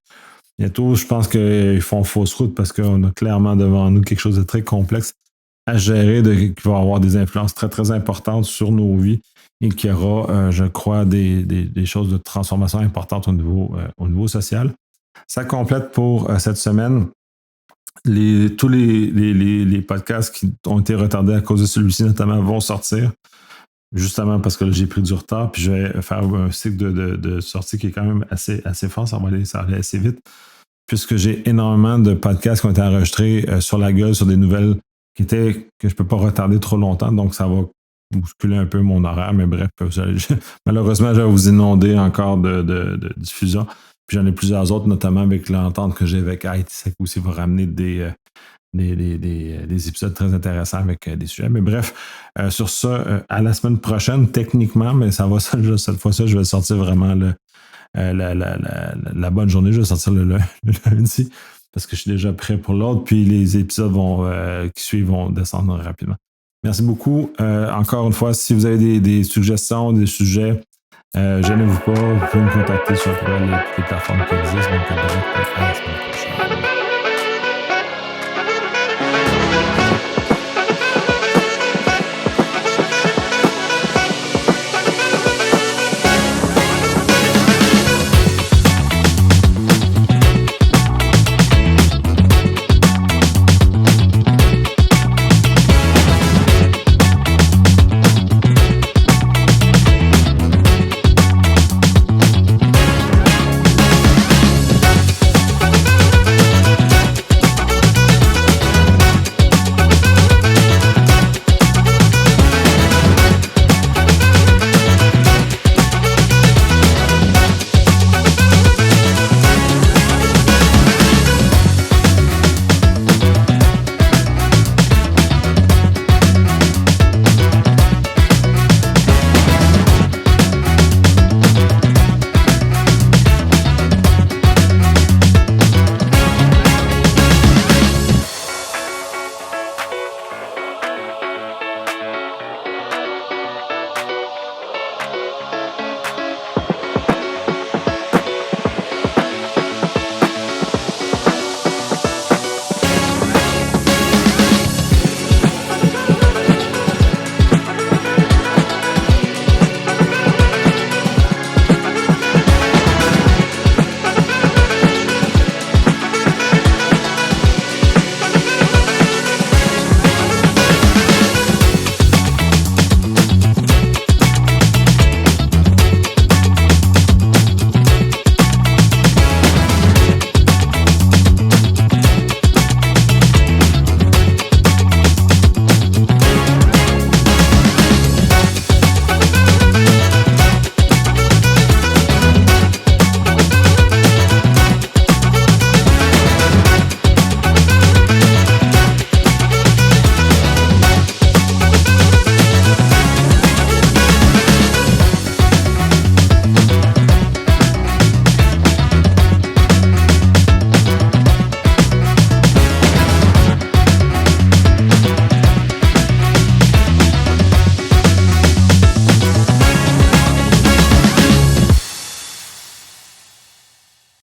bientôt, je pense qu'ils font fausse route parce qu'on a clairement devant nous quelque chose de très complexe à gérer, qui va avoir des influences très, très importantes sur nos vies et qui aura, je crois, des choses de transformation importantes au niveau social. Ça complète pour cette semaine. Tous les podcasts qui ont été retardés à cause de celui-ci, notamment, vont sortir. Justement parce que là, j'ai pris du retard. Puis je vais faire un cycle de sortie qui est quand même assez fort. Ça va aller assez vite. Puisque j'ai énormément de podcasts qui ont été enregistrés sur la gueule, sur des nouvelles que je ne peux pas retarder trop longtemps. Donc, ça va bousculer un peu mon horaire. Mais bref, malheureusement, je vais vous inonder encore de diffusion. Puis j'en ai plusieurs autres, notamment avec l'entente que j'ai avec ITSEC aussi, va ramener des épisodes très intéressants avec des sujets. Mais bref, sur ça, à la semaine prochaine, techniquement, mais ça va, cette fois-ci, je vais sortir vraiment la bonne journée. Je vais sortir le lundi parce que je suis déjà prêt pour l'autre. Puis les épisodes qui suivent vont descendre rapidement. Merci beaucoup. Encore une fois, si vous avez des suggestions, des sujets, gênez-vous pas, vous pouvez me contacter sur les plateformes qui existent. Donc, à la semaine prochaine.